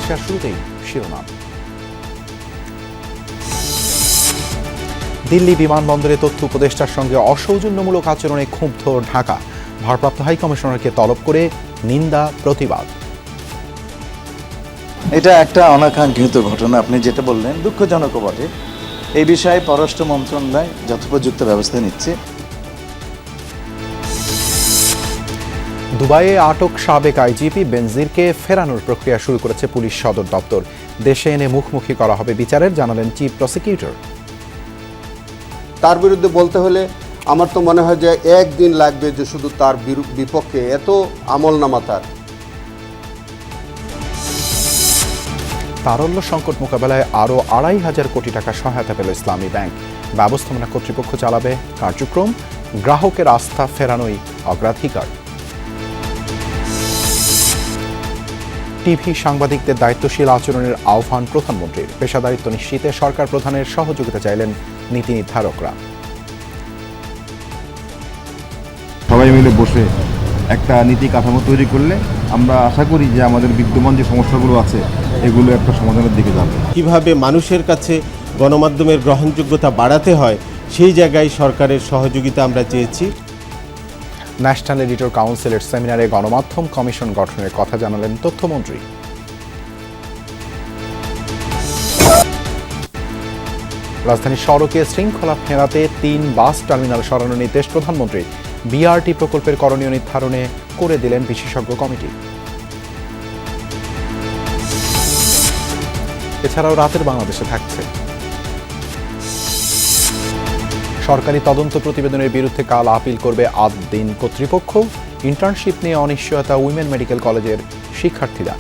এশিয়ার শুরুতেই শিরোনাম। দিল্লি বিমানবন্দরে তথ্য উপদেষ্টার সঙ্গে অসৌজন্যমূলক আচরণে ক্ষুব্ধ ঢাকা, ভারপ্রাপ্ত হাই কমিশনারকে তলব করে নিন্দা প্রতিবাদ। এটা একটা অনাকাঙ্ক্ষিত ঘটনা, আপনি যেটা বললেন দুঃখজনকও বটে। এই বিষয়ে পররাষ্ট্র মন্ত্রণালয় যথোপযুক্ত ব্যবস্থা নিচ্ছে। দুবাইয়ে আটক সাবেক আইজিপি বেনজিরকে ফেরানোর প্রক্রিয়া শুরু করেছে পুলিশ সদর দপ্তর। দেশে এনে মুখোমুখি করা হবে বিচারের, জানালেন চিফ প্রসিকিউটর। তার বিরুদ্ধে বলতে হলে আমার তো মনে হয় যে একদিন লাগবে, যে শুধু তার বিপক্ষে এত আমলনামা তার। তারল্য সংকট মোকাবেলায় আরও ২৫০০ কোটি টাকা সহায়তা পেল ইসলামী ব্যাংক। ব্যবস্থাপনা কর্তৃপক্ষ চালাবে কার্যক্রম, গ্রাহকের আস্থা ফেরানোই অগ্রাধিকার। টিভি সাংবাদিকদের দায়িত্বশীল আচরণের আহ্বান প্রধানমন্ত্রীর। পেশাদারিত্ব নিশ্চিতে সরকার প্রধানের সহযোগিতা চাইলেন নীতি নির্ধারকরা। সবাই মিলে বসে একটা নীতি কাঠামো তৈরি করলে আমরা আশা করি যে আমাদের বিদ্যমান যে সমস্যাগুলো আছে এগুলো একটা সমাধানের দিকে যাবে। কিভাবে মানুষের কাছে গণমাধ্যমের গ্রহণযোগ্যতা বাড়াতে হয় সেই জায়গায় সরকারের সহযোগিতা আমরা চেয়েছি। ন্যাশনাল এডিটর কাউন্সিলের সেমিনারে গণমাধ্যম কমিশন গঠনের কথা জানালেন তথ্যমন্ত্রী। রাজধানীর সড়কে শৃঙ্খলা ফেরাতে ৩ বাস টার্মিনাল সরানোর নির্দেশ প্রধানমন্ত্রী। বিআরটি প্রকল্পের করণীয় নির্ধারণে করে দিলেন বিশেষজ্ঞ কমিটি। এছাড়াও রাতের বাংলাদেশে থাকছে সরকারি তদন্ত প্রতিবেদনের বিরুদ্ধে কাল আপিল করবে আদ-দ্বীন কর্তৃপক্ষ। ইন্টার্নশিপ নিয়ে অনিশ্চয়তা উইমেন মেডিকেল কলেজের শিক্ষার্থীরা।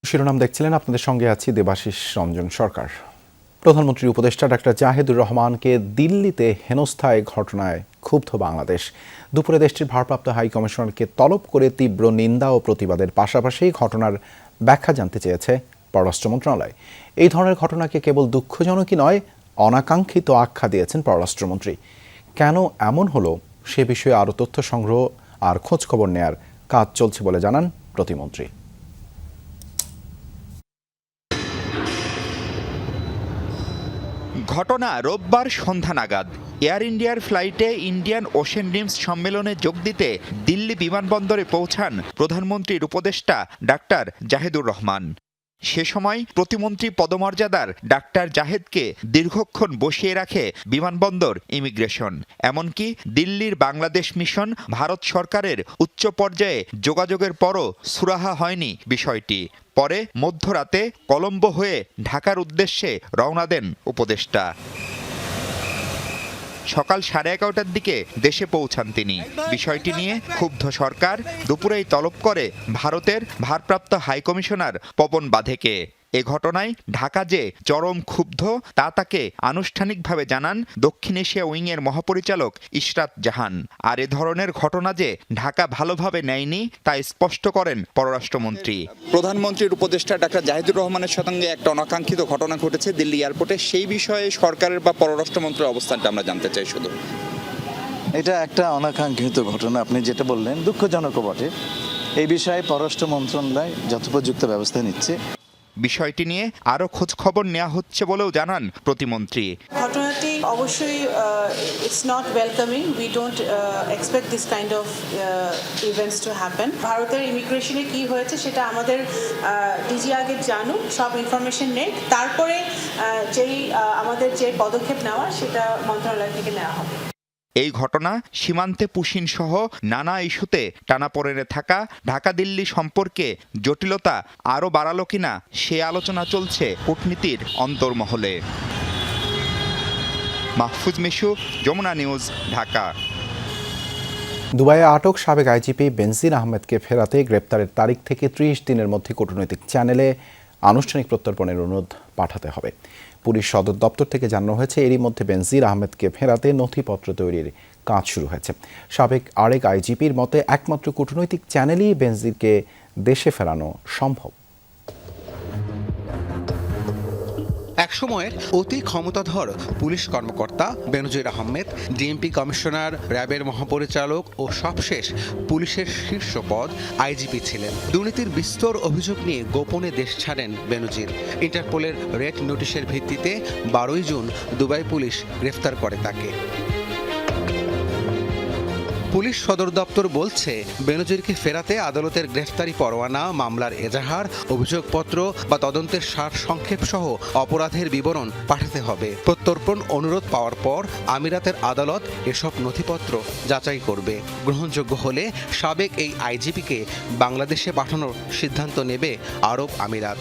শিরোনাম দেখছিলেন, আপনাদের সঙ্গে আছি দেবাশিস রঞ্জন সরকার। প্রধানমন্ত্রীর উপদেষ্টা ডাক্তার জাহিদুর রহমানকে দিল্লিতে হেনস্থায় ঘটনায় ক্ষুব্ধ বাংলাদেশ। দুপুরে দেশটির ভারপ্রাপ্ত হাই কমিশনারকে তলব করে তীব্র নিন্দা ও প্রতিবাদের পাশাপাশি ঘটনার ব্যাখ্যা জানতে চেয়েছে পররাষ্ট্র মন্ত্রণালয়। এই ধরনের ঘটনাকে কেবল দুঃখজনকই নয়, অনাকাঙ্ক্ষিত আখ্যা দিয়েছেন পররাষ্ট্রমন্ত্রী। কেন এমন হলো সে বিষয়ে আরও তথ্য সংগ্রহ আর খোঁজখবর নেয়ার কাজ চলছে বলে জানান প্রতিমন্ত্রী। ঘটনা রোববার সন্ধ্যা নাগাদ এয়ার ইন্ডিয়ার ফ্লাইটে ইন্ডিয়ান ওশেন রিমস সম্মেলনে যোগ দিতে দিল্লি বিমানবন্দরে পৌঁছান প্রধানমন্ত্রীর উপদেষ্টা ডাক্তার জাহিদুর রহমান। সে সময় প্রতিমন্ত্রী পদমর্যাদার ডাক্তার জাহেদকে দীর্ঘক্ষণ বসিয়ে রাখে বিমানবন্দর ইমিগ্রেশন। এমনকি দিল্লির বাংলাদেশ মিশন ভারত সরকারের উচ্চ পর্যায়ে যোগাযোগের পরও সুরাহা হয়নি বিষয়টি। পরে মধ্যরাতে কলম্বো হয়ে ঢাকার উদ্দেশ্যে রওনা দেন উপদেষ্টা। সকাল 11:30টার দিকে দেশে পৌঁছান তিনি। বিষয়টি নিয়ে ক্ষুব্ধ সরকার দুপুরেই তলব করে ভারতের ভারপ্রাপ্ত হাইকমিশনার পবন বাধেকে। এ ঘটনায় ঢাকা যে চরম ক্ষুব্ধ তা তাকে আনুষ্ঠানিকভাবে জানান দক্ষিণ এশিয়া উইংয়ের মহাপরিচালক ইশরাত জাহান। আর এ ধরনের ঘটনা যে ঢাকা ভালোভাবে নেয়নি তা স্পষ্ট করেন পররাষ্ট্রমন্ত্রী। প্রধানমন্ত্রীর উপদেষ্টা ডাক্তার জাহিদুর রহমানের সঙ্গে একটা অনাকাঙ্ক্ষিত ঘটনা ঘটেছে দিল্লি এয়ারপোর্টে, সেই বিষয়ে সরকারের বা পররাষ্ট্রমন্ত্রীর অবস্থানটা আমরা জানতে চাই শুধু। এটা একটা অনাকাঙ্ক্ষিত ঘটনা, আপনি যেটা বললেন দুঃখজনকও বটে। এই বিষয়ে পররাষ্ট্র মন্ত্রণালয় যথোপযুক্ত ব্যবস্থা নিচ্ছে। বিষয়টি নিয়ে আরও খোঁজ খবর নেওয়া হচ্ছে বলেও জানান প্রতিমন্ত্রী। ঘটনাটি অবশ্যই it's not welcoming. We don't expect this kind of events to happen. ভারতের ইমিগ্রেশনে কি হয়েছে সেটা আমাদের ডিজি আগে জানুক, সব ইনফরমেশন নেই, তারপরে আমাদের যে পদক্ষেপ নেওয়া সেটা মন্ত্রণালয় থেকে নেওয়া হবে। এই ঘটনা সীমান্তে পুশিন সহ নানা ইস্যুতে টানাপোড়েনে থাকা ঢাকা দিল্লি সম্পর্কে জটিলতা আরও বাড়ালো কিনা সে আলোচনা চলছে কূটনীতির অন্তর্মহলে। মাহফুজ মিশু, যমুনা নিউজ, ঢাকা। দুবাইয়ে আটক সাবেক আইজিপি বেনজির আহমেদকে ফেরাতে গ্রেপ্তারের তারিখ থেকে ৩০ দিনের মধ্যে কূটনৈতিক চ্যানেলে আনুষ্ঠানিক প্রত্যর্পণের অনুরোধ পাঠাতে হবে। পুলিশ সদর দপ্তর থেকে জানানো হয়েছে, এরই মধ্যে বেনজির আহমেদকে ফেরাতে নথিপত্র তৈরির কাজ শুরু হয়েছে। সাবেক আরেক আইজিপির মতে একমাত্র কূটনৈতিক চ্যানেলেই বেনজিরকে দেশে ফেরানো সম্ভব। একসময়ের অতি ক্ষমতাধর পুলিশ কর্মকর্তা বেনজির আহমেদ, ডিএমপি কমিশনার, র্যাবের মহাপরিচালক ও সবশেষ পুলিশের শীর্ষ পদ আইজিপি ছিলেন। দুর্নীতির বিস্তর অভিযোগ নিয়ে গোপনে দেশ ছাড়েন বেনজির। ইন্টারপোলের রেড নোটিশের ভিত্তিতে 12 জুন দুবাই পুলিশ গ্রেফতার করে তাকে। পুলিশ সদর দপ্তর বলছে, বেনজিরকে ফেরাতে আদালতের গ্রেফতারি পরোয়ানা, মামলার এজাহার, অভিযোগপত্র বা তদন্তের সার সংক্ষেপ সহ অপরাধের বিবরণ পাঠাতে হবে। প্রত্যর্পণ অনুরোধ পাওয়ার পর আমিরাতের আদালত এসব নথিপত্র যাচাই করবে। গ্রহণযোগ্য হলে সাবেক এই আইজিপিকে বাংলাদেশে পাঠানোর সিদ্ধান্ত নেবে আরব আমিরাত।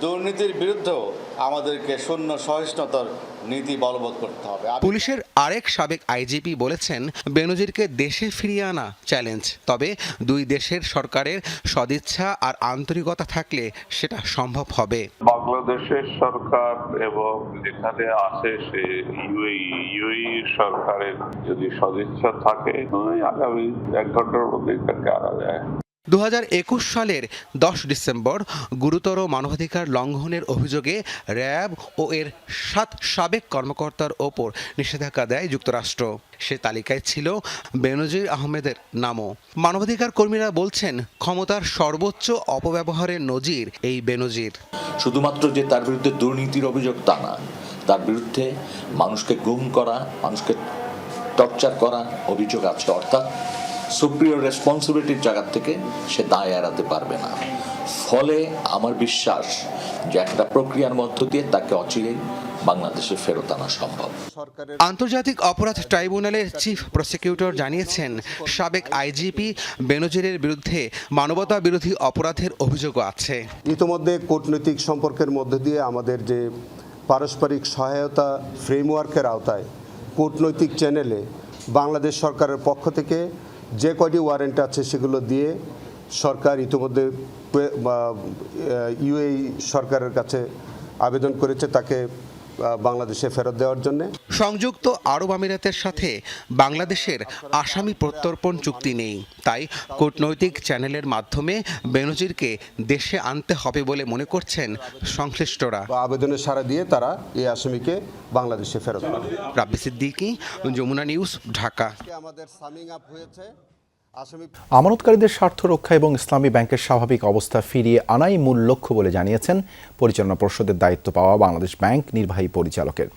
দুর্নীতির বিরুদ্ধেও আমাদেরকে শূন্য সহিষ্ণুতার নীতি বলবৎ করতে হবে। পুলিশের আরেক সাবেক আইজিপি বলেছেন, বেনজিরকে দেশে ফিরিয়ে আনা চ্যালেঞ্জ, তবে দুই দেশের সরকারের সদিচ্ছা আর আন্তরিকতা থাকলে সেটা সম্ভব হবে। বাংলাদেশের সরকার এবং যেখানে আছে সে ইউএই সরকারের যদি সদিচ্ছা থাকে, আগামী 1 ঘন্টার মধ্যে তাকে আনা যায়। 2021 সালের 10 ডিসেম্বর গুরুতর মানবাধিকার লঙ্ঘনের অভিযোগে র্যাব ও এর 7 সাবেক কর্মকর্তার ওপর নিষেধাজ্ঞা দেয় যুক্তরাষ্ট্র। সে তালিকায় ছিল বেনজির আহমেদের নামও। মানবাধিকার কর্মীরা বলছেন, ক্ষমতার সর্বোচ্চ অপব্যবহারের নজির এই বেনজির। শুধুমাত্র যে তার বিরুদ্ধে দুর্নীতির অভিযোগ তা না, তার বিরুদ্ধে মানুষকে গুম করা, মানুষকে টর্চার করা অভিযোগ আছে। অর্থাৎ সুপ্রিয়র রেসপন্সিবিলিটির জায়গা থেকে সে দায় এড়াতে পারবে না। ফলে আমার বিশ্বাস যে একটা প্রক্রিয়ার মধ্য দিয়ে তাকে অচিরেই বাংলাদেশে ফেরত আনা সম্ভব। আন্তর্জাতিক অপরাধ ট্রাইব্যুনালের চিফ প্রসিকিউটর জানিয়েছেন, সাবেক আইজিপি বেনজিরের বিরুদ্ধে মানবতা বিরোধী অপরাধের অভিযোগও আছে। ইতোমধ্যে কূটনৈতিক সম্পর্কের মধ্যে দিয়ে আমাদের যে পারস্পরিক সহায়তা ফ্রেমওয়ার্কের আওতায় কূটনৈতিক চ্যানেলে বাংলাদেশ সরকারের পক্ষ থেকে যে কয়টি ওয়ারেন্ট আছে সেগুলো দিয়ে সরকার ইতিমধ্যে ইউএই সরকারের কাছে আবেদন করেছে তাকে বাংলাদেশে ফেরত দেওয়ার জন্য। সংযুক্ত আরব আমিরাতের সাথে বাংলাদেশের আসামি প্রত্যর্পণ চুক্তি নেই, তাই কূটনৈতিক চ্যানেলের মাধ্যমে বেনজিরকে দেশে আনতে হবে বলে মনে করছেন সংশ্লিষ্টরা। আবেদনের সাড়া দিয়ে তারা এই আসামিকে বাংলাদেশে ফেরত দেবে। রাব্বি সিদ্দিকী, যমুনা নিউজ, ঢাকা। আমাদের সামিং আপ হয়েছে। আমানতকারীদের স্বার্থ রক্ষা এবং ইসলামী ব্যাংকের স্বাভাবিক অবস্থা ফিরিয়ে আনাই মূল লক্ষ্য বলে জানিয়েছেন পরিচালনা পর্ষদের দায়িত্ব পাওয়া বাংলাদেশ ব্যাংক নির্বাহী পরিচালকের।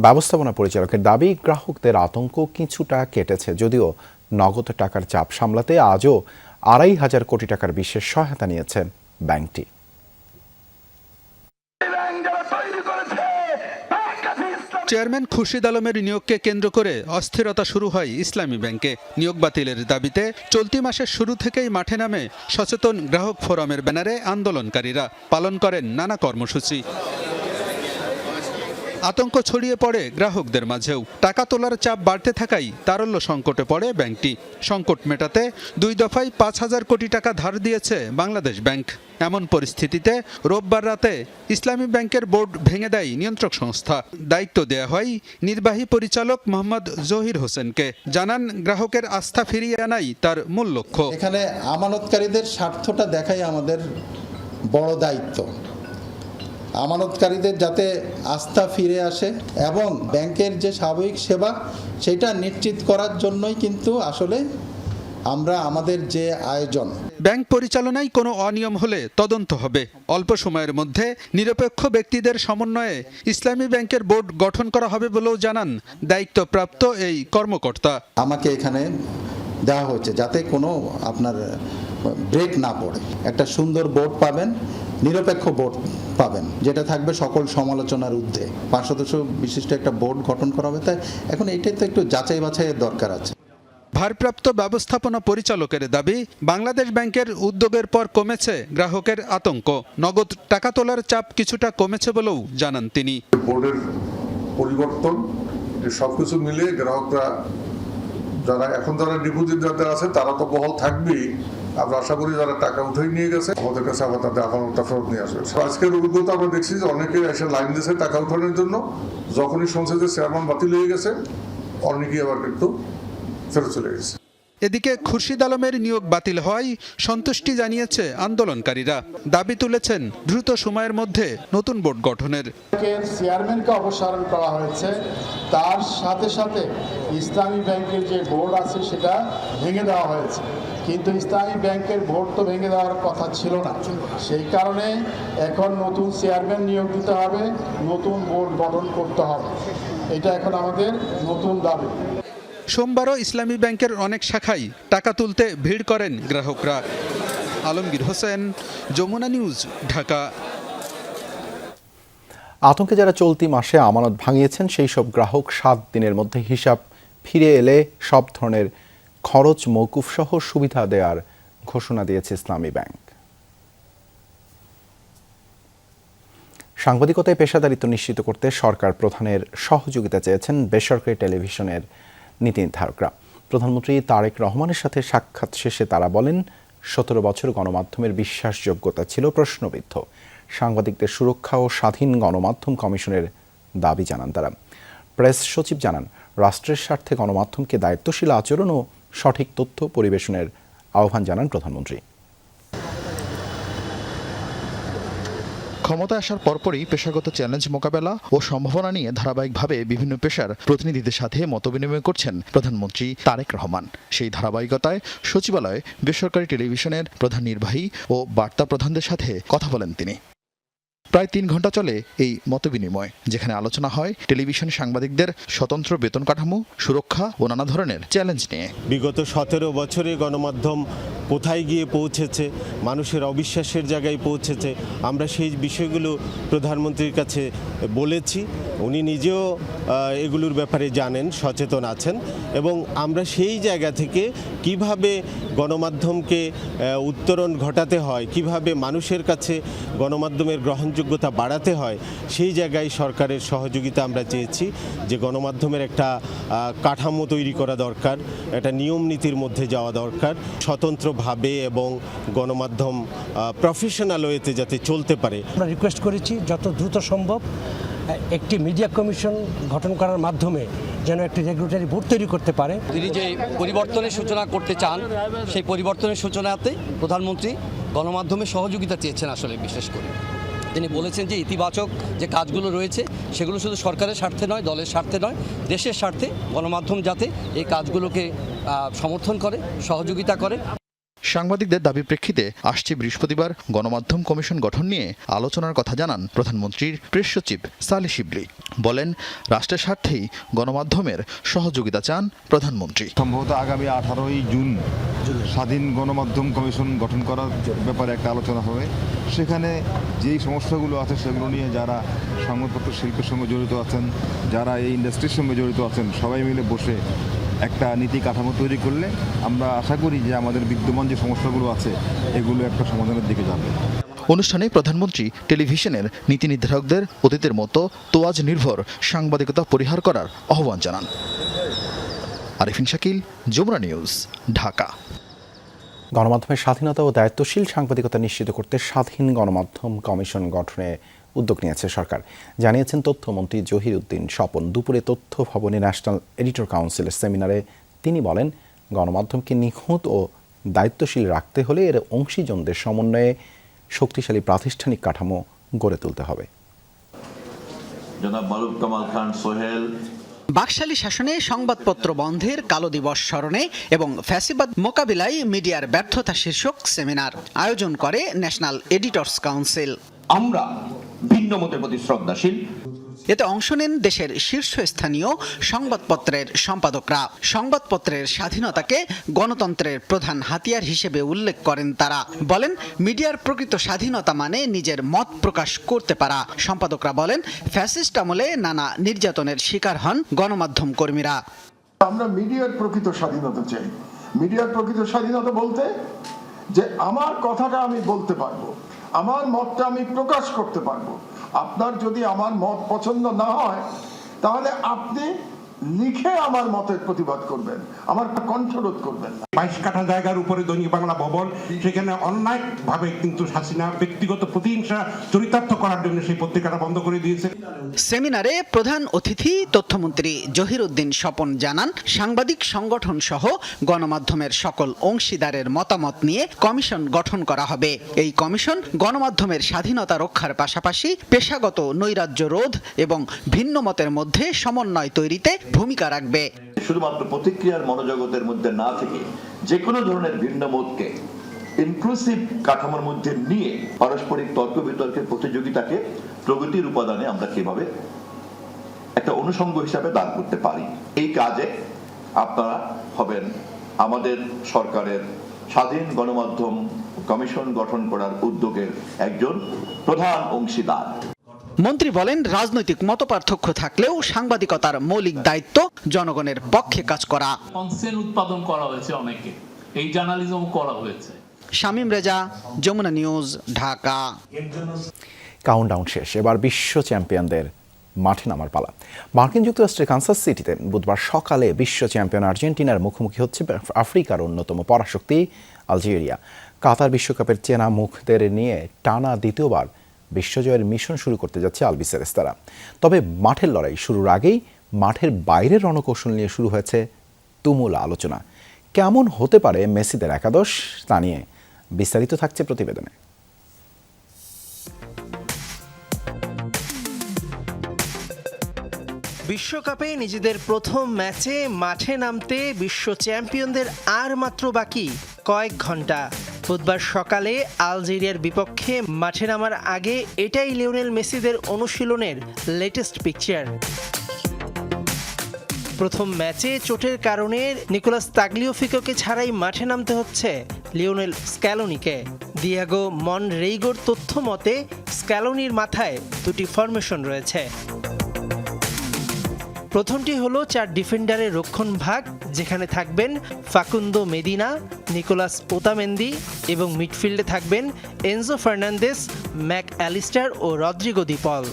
ব্যবস্থাপনা পরিচালকের দাবি, গ্রাহকদের আতঙ্ক কিছুটা কেটেছে, যদিও নগদ টাকার চাপ সামলাতে আজও 2,500 কোটি টাকার বিশেষ সহায়তা নিয়েছে ব্যাংকটি। চেয়ারম্যান খুরশিদ আলমের নিয়োগকে কেন্দ্র করে অস্থিরতা শুরু হয় ইসলামী ব্যাংকে। নিয়োগ বাতিলের দাবিতে চলতি মাসের শুরু থেকেই মাঠে নামে সচেতন গ্রাহক ফোরামের ব্যানারে আন্দোলনকারীরা। পালন করেন নানা কর্মসূচি। আতঙ্ক ছড়িয়ে পড়ে গ্রাহকদের মাঝেও। টাকা তোলার চাপ বাড়তে থাকায় তারল্য সংকটে পড়ে ব্যাংকটি। সংকট মেটাতে 2 দফায় 5,000 কোটি টাকা ধার দিয়েছে বাংলাদেশ ব্যাংক। এমন পরিস্থিতিতে রোববার রাতে ইসলামী ব্যাংকের বোর্ড ভেঙে দেয় নিয়ন্ত্রক সংস্থা। দায়িত্ব দেয়া হয় নির্বাহী পরিচালক মোহাম্মদ জহির হোসেনকে। জানান, গ্রাহকের আস্থা ফিরিয়ে আনাই তার মূল লক্ষ্য। এখানে আমানতকারীদের স্বার্থটা দেখাই আমাদের বড় দায়িত্ব। আমানতকারীদের যাতে আস্থা ফিরে আসে এবং ব্যাংকের যে স্বাভাবিক সেবা সেটা নিশ্চিত করার জন্যই কিন্তু আসলে আমরা আমাদের যে আয়োজন। ব্যাংক পরিচালনায় কোনো অনিয়ম হলে তদন্ত হবে। অল্প সময়ের মধ্যে নিরপেক্ষ ব্যক্তিদের সমন্বয়ে ইসলামী ব্যাংকের বোর্ড গঠন করা হবে বলেও জানান দায়িত্বপ্রাপ্ত এই কর্মকর্তা। আমাকে এখানে দেওয়া হয়েছে যাতে কোনো আপনার ব্রেক না পড়ে। একটা সুন্দর বোর্ড পাবেন, নিরপেক্ষ বোর্ড পাবেন, যেটা থাকবে সকল সমালোচনার ঊর্ধ্বে। 5 সদস্য বিশিষ্ট একটা বোর্ড গঠন করা হবে। তাই এখন এটাই তো একটু যাচাই বাছাইয়ের দরকার আছে। ভারপ্রাপ্ত ব্যবস্থাপনা পরিচালকের দাবি, বাংলাদেশ ব্যাংকের উদ্যোগের পর কমেছে গ্রাহকের আতঙ্ক। নগদ টাকা তোলার চাপ কিছুটা কমেছে বলেও জানান তিনি। বোর্ডের পরিবর্তন সবকিছু মিলে গ্রাহকরা যারা ডিপোজিট যাদের আছে তারা তো বহাল থাকবেই। আমরা আশা করি যারা টাকা উঠাই নিয়ে গেছে আমাদের কাছে আবার তাদের আমানতটা ফেরত নিয়ে আসবে। আজকের অভিজ্ঞতা আমরা দেখছি যে অনেকে এসে লাইন দিয়েছে টাকা উঠানোর জন্য। যখনই শুনছে যে চেয়ারম্যান বাতিল হয়ে গেছে, অনেকেই আবার কিন্তু ফেরত চলে গেছে। এদিকে খুরশিদ আলমের নিয়োগ বাতিল হওয়ায় সন্তুষ্টি জানিয়েছে আন্দোলনকারীরা। দাবি তুলেছেন দ্রুত সময়ের মধ্যে নতুন বোর্ড গঠনের। চেয়ারম্যানকে অপসারণ করা হয়েছে, তার সাথে সাথে ইসলামী ব্যাংকের যে বোর্ড আছে সেটা ভেঙে দেওয়া হয়েছে, কিন্তু ইসলামী ব্যাংকের বোর্ড তো ভেঙে দেওয়ার কথা ছিল না। সেই কারণে এখন নতুন চেয়ারম্যান নিয়োগ দিতে হবে, নতুন বোর্ড গঠন করতে হবে। এটা এখন আমাদের নতুন দাবি। সোমবারও ইসলামী ব্যাংকের অনেক শাখায় টাকা তুলতে ভিড় করেন গ্রাহকরা। আলমগীর হোসেন, যমুনা নিউজ, ঢাকা। আতঙ্কে যারা চলতি মাসে আমানত ভাঙিয়েছেন সেই সব গ্রাহক 7 দিনের মধ্যে হিসাব ফিরে এলে সব ধরনের খরচ মওকুফ সহ সুবিধা দেওয়ার ঘোষণা দিয়েছে ইসলামী ব্যাংক। সাংবাদিকতায় পেশাদারিত্ব নিশ্চিত করতে সরকার প্রধানের সহযোগিতা চেয়েছেন বেসরকারি টেলিভিশনের নীতি নির্ধারকরা। প্রধানমন্ত্রী তারেক রহমানের সাথে সাক্ষাৎ শেষে তারা বলেন, 17 বছর গণমাধ্যমের বিশ্বাসযোগ্যতা ছিল প্রশ্নবিদ্ধ। সাংবাদিকদের সুরক্ষা ও স্বাধীন গণমাধ্যম কমিশনের দাবি জানান তারা। প্রেস সচিব জানান, রাষ্ট্রের স্বার্থে গণমাধ্যমকে দায়িত্বশীল আচরণ ও সঠিক তথ্য পরিবেশনের আহ্বান জানান প্রধানমন্ত্রী। ক্ষমতায় আসার পরপরই পেশাগত চ্যালেঞ্জ মোকাবেলা ও সম্ভাবনা নিয়ে ধারাবাহিকভাবে বিভিন্ন পেশার প্রতিনিধিদের সাথে মতবিনিময় করছেন প্রধানমন্ত্রী তারেক রহমান। সেই ধারাবাহিকতায় সচিবালয়ে বেসরকারি টেলিভিশনের প্রধান নির্বাহী ও বার্তা প্রধানদের সাথে কথা বলেন তিনি। প্রায় 3 ঘন্টা চলে এই মতবিনিময়, যেখানে আলোচনা হয় টেলিভিশন সাংবাদিকদের স্বতন্ত্র বেতন কাঠামো, সুরক্ষা ও নানা ধরনের চ্যালেঞ্জ নিয়ে। বিগত 17 বছরে গণমাধ্যম কোথায় গিয়ে পৌঁছেছে, মানুষের অবিশ্বাসের জায়গায় পৌঁছেছে, আমরা সেই বিষয়গুলো প্রধানমন্ত্রীর কাছে বলেছি। উনি নিজেও এগুলোর ব্যাপারে জানেন, সচেতন আছেন, এবং আমরা সেই জায়গা থেকে কিভাবে গণমাধ্যমকে উত্তরণ ঘটাতে হয়, কিভাবে মানুষের কাছে গণমাধ্যমের গ্রহণযোগ্যতা বাড়াতে হয়, সেই জায়গায় সরকারের সহযোগিতা আমরা চেয়েছি। যে গণমাধ্যমের একটা কাঠামো তৈরি করা দরকার, একটা নিয়ম নীতির মধ্যে যাওয়া দরকার, স্বতন্ত্রভাবে এবং গণমাধ্যম প্রফেশনাল ওয়েতে যাতে চলতে পারে। আমরা রিকোয়েস্ট করেছি যত দ্রুত সম্ভব একটি মিডিয়া কমিশন গঠন করার মাধ্যমে যেন একটি রেগুলেটরি বোর্ড তৈরি করতে পারে। তিনি যে পরিবর্তনের সূচনা করতে চান, সেই পরিবর্তনের সূচনাতে প্রধানমন্ত্রী গণমাধ্যমের সহযোগিতা চেয়েছেন। আসলে বিশেষ করে তিনি বলেছেন যে ইতিবাচক যে কাজগুলো রয়েছে সেগুলো শুধু সরকারের স্বার্থে নয়, দলের স্বার্থে নয়, দেশের স্বার্থে গণমাধ্যম যাতে এই কাজগুলোকে সমর্থন করে, সহযোগিতা করে। সাংবাদিকদের দাবি প্রেক্ষিতে আসছে বৃহস্পতিবার গণমাধ্যম কমিশন গঠন নিয়ে আলোচনার কথা জানান প্রধানমন্ত্রীর প্রেস সচিব সালেহ শিবলি। বলেন, রাষ্ট্রের স্বার্থেই গণমাধ্যমের সহযোগিতা চান প্রধানমন্ত্রী। সম্ভবত আগামী 18ই জুন স্বাধীন গণমাধ্যম কমিশন গঠন করার ব্যাপারে একটা আলোচনা হবে। সেখানে যেই সমস্যাগুলো আছে সেগুলো নিয়ে যারা সংবাদপত্র শিল্পের সঙ্গে জড়িত আছেন, যারা এই ইন্ডাস্ট্রির সঙ্গে জড়িত আছেন, সবাই মিলে বসে একটা নীতি কাঠামো তৈরি করলে আমরা আশা করি যে আমাদের বিদ্যমান যে সমস্যাগুলো আছে এগুলো একটা সমাধানের দিকে যাবে। অনুষ্ঠানে প্রধানমন্ত্রী টেলিভিশনের নীতি নির্ধারকদের অতীতের মতো তোয়াজ নির্ভর সাংবাদিকতা পরিহার করার আহ্বান জানান। আরিফিন শাকিল, যমুনা নিউজ, ঢাকা। গণমাধ্যমের স্বাধীনতা ও দায়িত্বশীল সাংবাদিকতা নিশ্চিত করতে স্বাধীন গণমাধ্যম কমিশন গঠনে উদ্যোগ নিয়েছে সরকার, জানিয়েছেন তথ্যমন্ত্রী জহির উদ্দিন স্বপন। দুপুরে তথ্য ভবনে ন্যাশনাল এডিটর কাউন্সিলের সেমিনারে তিনি বলেন, গণমাধ্যমকে নিখুঁত ও দায়িত্বশীল রাখতে হলে এর অংশীজনদের সমন্বয়ে শক্তিশালী প্রাতিষ্ঠানিক কাঠামো গড়ে তুলতে হবে। বাকশালী শাসনে সংবাদপত্র বন্ধের কালো দিবস স্মরণে এবং ফ্যাসিবাদ মোকাবিলায় মিডিয়ার ব্যর্থতা শীর্ষক সেমিনার আয়োজন করে ন্যাশনাল এডিটর্স কাউন্সিল। আমরা ভিন্ন মতের প্রতি শ্রদ্ধাশীল। এতে অংশ নেন দেশের শীর্ষস্থানীয় সংবাদপত্রের সম্পাদকরা। সংবাদপত্রের স্বাধীনতাকে গণতন্ত্রের প্রধান হাতিয়ার হিসেবে উল্লেখ করেন তারা। বলেন, মিডিয়ার প্রকৃত স্বাধীনতা মানে নিজের মত প্রকাশ করতে পারা। সম্পাদকরা বলেন, ফ্যাসিস্ট আমলে নানা নির্যাতনের শিকার হন গণমাধ্যম কর্মীরা। আমরা মিডিয়ার প্রকৃত স্বাধীনতা চাই। মিডিয়ার প্রকৃত স্বাধীনতা বলতে যে আমার কথাটা আমি বলতে পারবো, আমার মতটা আমি প্রকাশ করতে পারবো। আপনার যদি আমার মত পছন্দ না হয় তাহলে আপনি লিখে আমার মতের প্রতিবাদ করবেন, আমার কণ্ঠরোধ করবেন না। 22 কাঠা জায়গার উপরে দৈনিক বাংলা ভবন, সেখানে অন্যায় ভাবে কিন্তু হাসিনা ব্যক্তিগত প্রতিহিংসা চরিতার্থ করার জন্য সেই পত্রিকাটা বন্ধ করে দিয়েছে। সেমিনারে প্রধান অতিথি তথ্যমন্ত্রী জহিরুদ্দিন স্বপন জানান, সাংবাদিক সংগঠন সহ গণমাধ্যমের সকল অংশীদারের মতামত নিয়ে কমিশন গঠন করা হবে। এই কমিশন গণমাধ্যমের স্বাধীনতা রক্ষার পাশাপাশি পেশাগত নৈরাজ্য রোধ এবং ভিন্ন মতের মধ্যে সমন্বয় তৈরিতে ভূমিকা রাখবে। শুধুমাত্র প্রতিক্রিয়ার মনোজগতের মধ্যে না থেকে যে কোনো ধরনের ভিন্ন মতকে ইনক্লুসিভ কাঠামোর মধ্যে নিয়ে পারস্পরিক তর্ক বিতর্কের প্রতিযোগিতাকে প্রগতির উপাদানে আমরা কিভাবে একটা অনুষঙ্গ হিসাবে দান করতে পারি, এই কাজে আপনারা হবেন আমাদের সরকারের স্বাধীন গণমাধ্যম কমিশন গঠন করার উদ্যোগের একজন প্রধান অংশীদার। মন্ত্রী বলেন, রাজনৈতিক মতপার্থক্য থাকলেও সাংবাদিকতার মৌলিক দায়িত্ব জনগণের পক্ষে কাজ করা। কনসেন্ট উৎপাদন করা হয়েছে, অনেকে এই জার্নালিজম করা হয়েছে। শামীম রেজা, যমুনা নিউজ, ঢাকা। কাউন্টডাউন শেষ, এবার বিশ্ব চ্যাম্পিয়নদের মাঠে নামার পালা। মার্কিন যুক্তরাষ্ট্রের কানসাস সিটিতে বুধবার সকালে বিশ্ব চ্যাম্পিয়ন আর্জেন্টিনার মুখোমুখি হচ্ছে আফ্রিকার অন্যতম পরাশক্তি আলজেরিয়া। কাতার বিশ্বকাপের চেনা মুখদের নিয়ে টানা দ্বিতীয়বার বিশ্বজয়ের মিশন শুরু করতে যাচ্ছে আলবিসেরেস্তারা। তবে মাঠের লড়াই শুরুর আগেই মাঠের বাইরের রণকৌশল নিয়ে শুরু হয়েছে তুমুল আলোচনা। কেমন হতে পারে মেসিদের একাদশ, তা নিয়ে বিস্তারিত থাকছে প্রতিবেদনে। বিশ্বকাপে নিজেদের প্রথম ম্যাচে মাঠে নামতে বিশ্ব চ্যাম্পিয়নদের আর মাত্র বাকি কয়েক ঘন্টা। বুধবার সকালে আলজেরিয়ার বিপক্ষে মাঠে নামার আগে এটাই লিওনেল মেসিদের অনুশীলনের লেটেস্ট পিকচার। প্রথম ম্যাচে চোটের কারণে নিকোলাস তাগলিওফিকোকে ছাড়াই মাঠে নামতে হচ্ছে লিওনেল স্ক্যালোনিকে। দিয়াগো মনরেইগোর তথ্য মতে স্ক্যালোনির মাথায় দুটি ফরমেশন রয়েছে। প্রথমটি হলো 4 ডিফেন্ডারের রক্ষণ ভাগ, যেখানে থাকবেন ফাকুন্দো মেদিনা, নিকোলাস ওতামেন্দি এবং মিডফিল্ডে থাকবেন এনজো ফার্নান্দেস, ম্যাক অ্যালিস্টার ও রদ্রিগো দি পল।